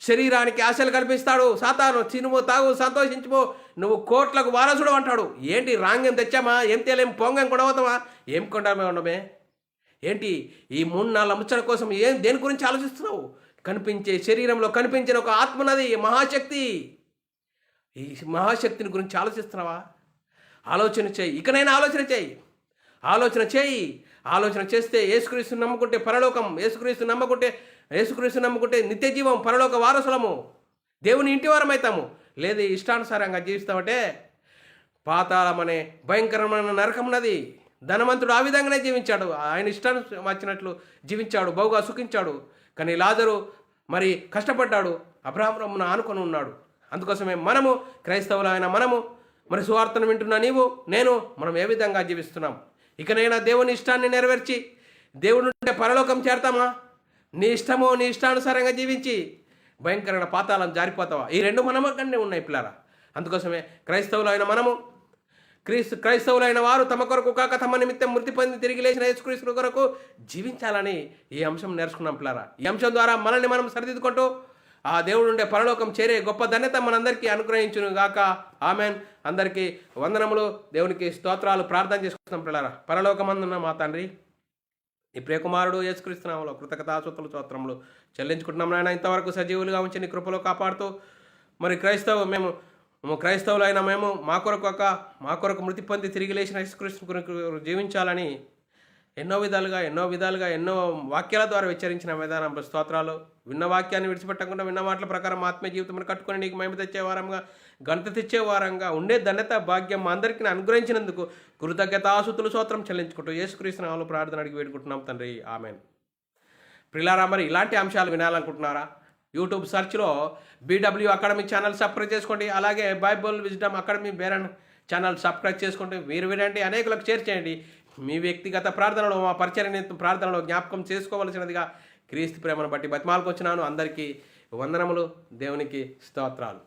శరీరానికి ఆశలు కల్పిస్తాడు సాతాను. తినుము, తాగు, సంతోషించుమో, నువ్వు కోట్లకు వారసుడు అంటాడు. ఏంటి రాంగం తెచ్చామా? ఏం తేలేం? పొంగం కొనవుతామా? ఏం కొండమే? ఏంటి ఈ 3-4 ముచ్చట కోసం దేని గురించి ఆలోచిస్తున్నావు? కనిపించే శరీరంలో కనిపించిన ఒక ఆత్మనది, మహాశక్తి. ఈ మహాశక్తిని గురించి ఆలోచిస్తున్నావా? ఆలోచన చేయి. ఇకనైనా ఆలోచన చేయి. ఆలోచన చేస్తే యేసుక్రీస్తుని నమ్ముకుంటే పరలోకం, యేసుక్రీస్తు నమ్ముకుంటే నిత్య జీవం, పరలోక వారసులము, దేవుని ఇంటి వారం అవుతాము. లేదు ఇష్టానుసారంగా జీవిస్తామంటే పాతాళం అనే భయంకరమైన నరకం ఉన్నది. ధనవంతుడు ఆ విధంగానే జీవించాడు, ఆయన ఇష్టాన్ని వచ్చినట్లు జీవించాడు, బహుగా సుఖించాడు. కానీ లాజరు మరి కష్టపడ్డాడు, అబ్రాహామును ఆనుకొని ఉన్నాడు. అందుకోసమే మనము క్రైస్తవులైన మనము, మరి సువార్తను వింటున్న నీవు నేను, మనం ఏ విధంగా జీవిస్తున్నాం? ఇకనైనా దేవుని ఇష్టాన్ని నెరవేర్చి దేవుడు ఉంటే పరలోకం చేరతామా? నీ ఇష్టానుసారంగా జీవించి భయంకరమైన పాతాళం జారిపోతావా? ఈ రెండు మనమక్కడనే ఉన్నాయి పిల్లరా. అందుకోసమే క్రైస్తవులైన వారు తమ కొరకు కాక తమ నిమిత్తం మృతి పొంది తిరిగి లేచిన యేసుక్రీస్తు కొరకు జీవించాలని ఈ అంశం నేర్చుకున్నాం పిల్లరా. ఈ అంశం ద్వారా మనల్ని మనం సరిదిద్దుకుంటూ ఆ దేవుడు ఉండే పరలోకం చేరే గొప్ప ధన్యత మనందరికీ అనుగ్రహించును గాక. ఆమెన్. అందరికీ వందనములు, దేవునికి స్తోత్రాలు. ప్రార్థన చేసుకుంటున్నాం పిల్లరా. పరలోకమందున్న మా తండ్రి, ఈ ప్రియకుమారుడు యేసుక్రీస్తు నామములో కృతజ్ఞతాస్తుతులు స్తోత్రములు చెల్లించుకుంటున్నాం నాయన. ఇంతవరకు సజీవులుగా ఉంచి నీ కృపలో కాపాడుతూ మరి క్రైస్తవులైన మేము మా కొరకు మృతి పొంది తిరిగి లేచిన యేసుక్రీస్తు కొరకు జీవించాలని ఎన్నో విధాలుగా ఎన్నో వాక్యాల ద్వారా హెచ్చరించిన విధానం స్తోత్రాలు. విన్న వాక్యాన్ని విడిచిపెట్టకుండా విన్న మాటల ప్రకారం ఆత్మీయ జీవితం కట్టుకొని నీకు మహిమ తెచ్చే వారంగా, ఘనత తెచ్చే వారంగా ఉండే ధన్యత భాగ్యం మా అందరికీ అనుగ్రహించినందుకు కృతజ్ఞతాస్తుతులు స్తోత్రం చెల్లించుకుంటూ యేసుక్రీస్తు నామములో ప్రార్థన అడిగి వేడుకుంటున్నాం తండ్రి. ఆమెన్. ప్రియులారా, మరి ఇలాంటి అంశాలు వినాలనుకుంటున్నారా? యూట్యూబ్ సెర్చ్లో BW అకాడమీ ఛానల్ సబ్స్క్రైబ్ చేసుకోండి. అలాగే Bible wisdom academy Berean channel subscribe చేసుకోండి. మీరు వినండి, అనేకులకు షేర్ చేయండి. మీ వ్యక్తిగత ప్రార్థనలో, మా పరిచర్య ప్రార్థనలో జ్ఞాపకం చేసుకోవలసినదిగా క్రీస్తు ప్రేమను బట్టి బతిమాలుకొచ్చినాను. అందరికీ వందనములు, దేవునికి స్తోత్రాలు.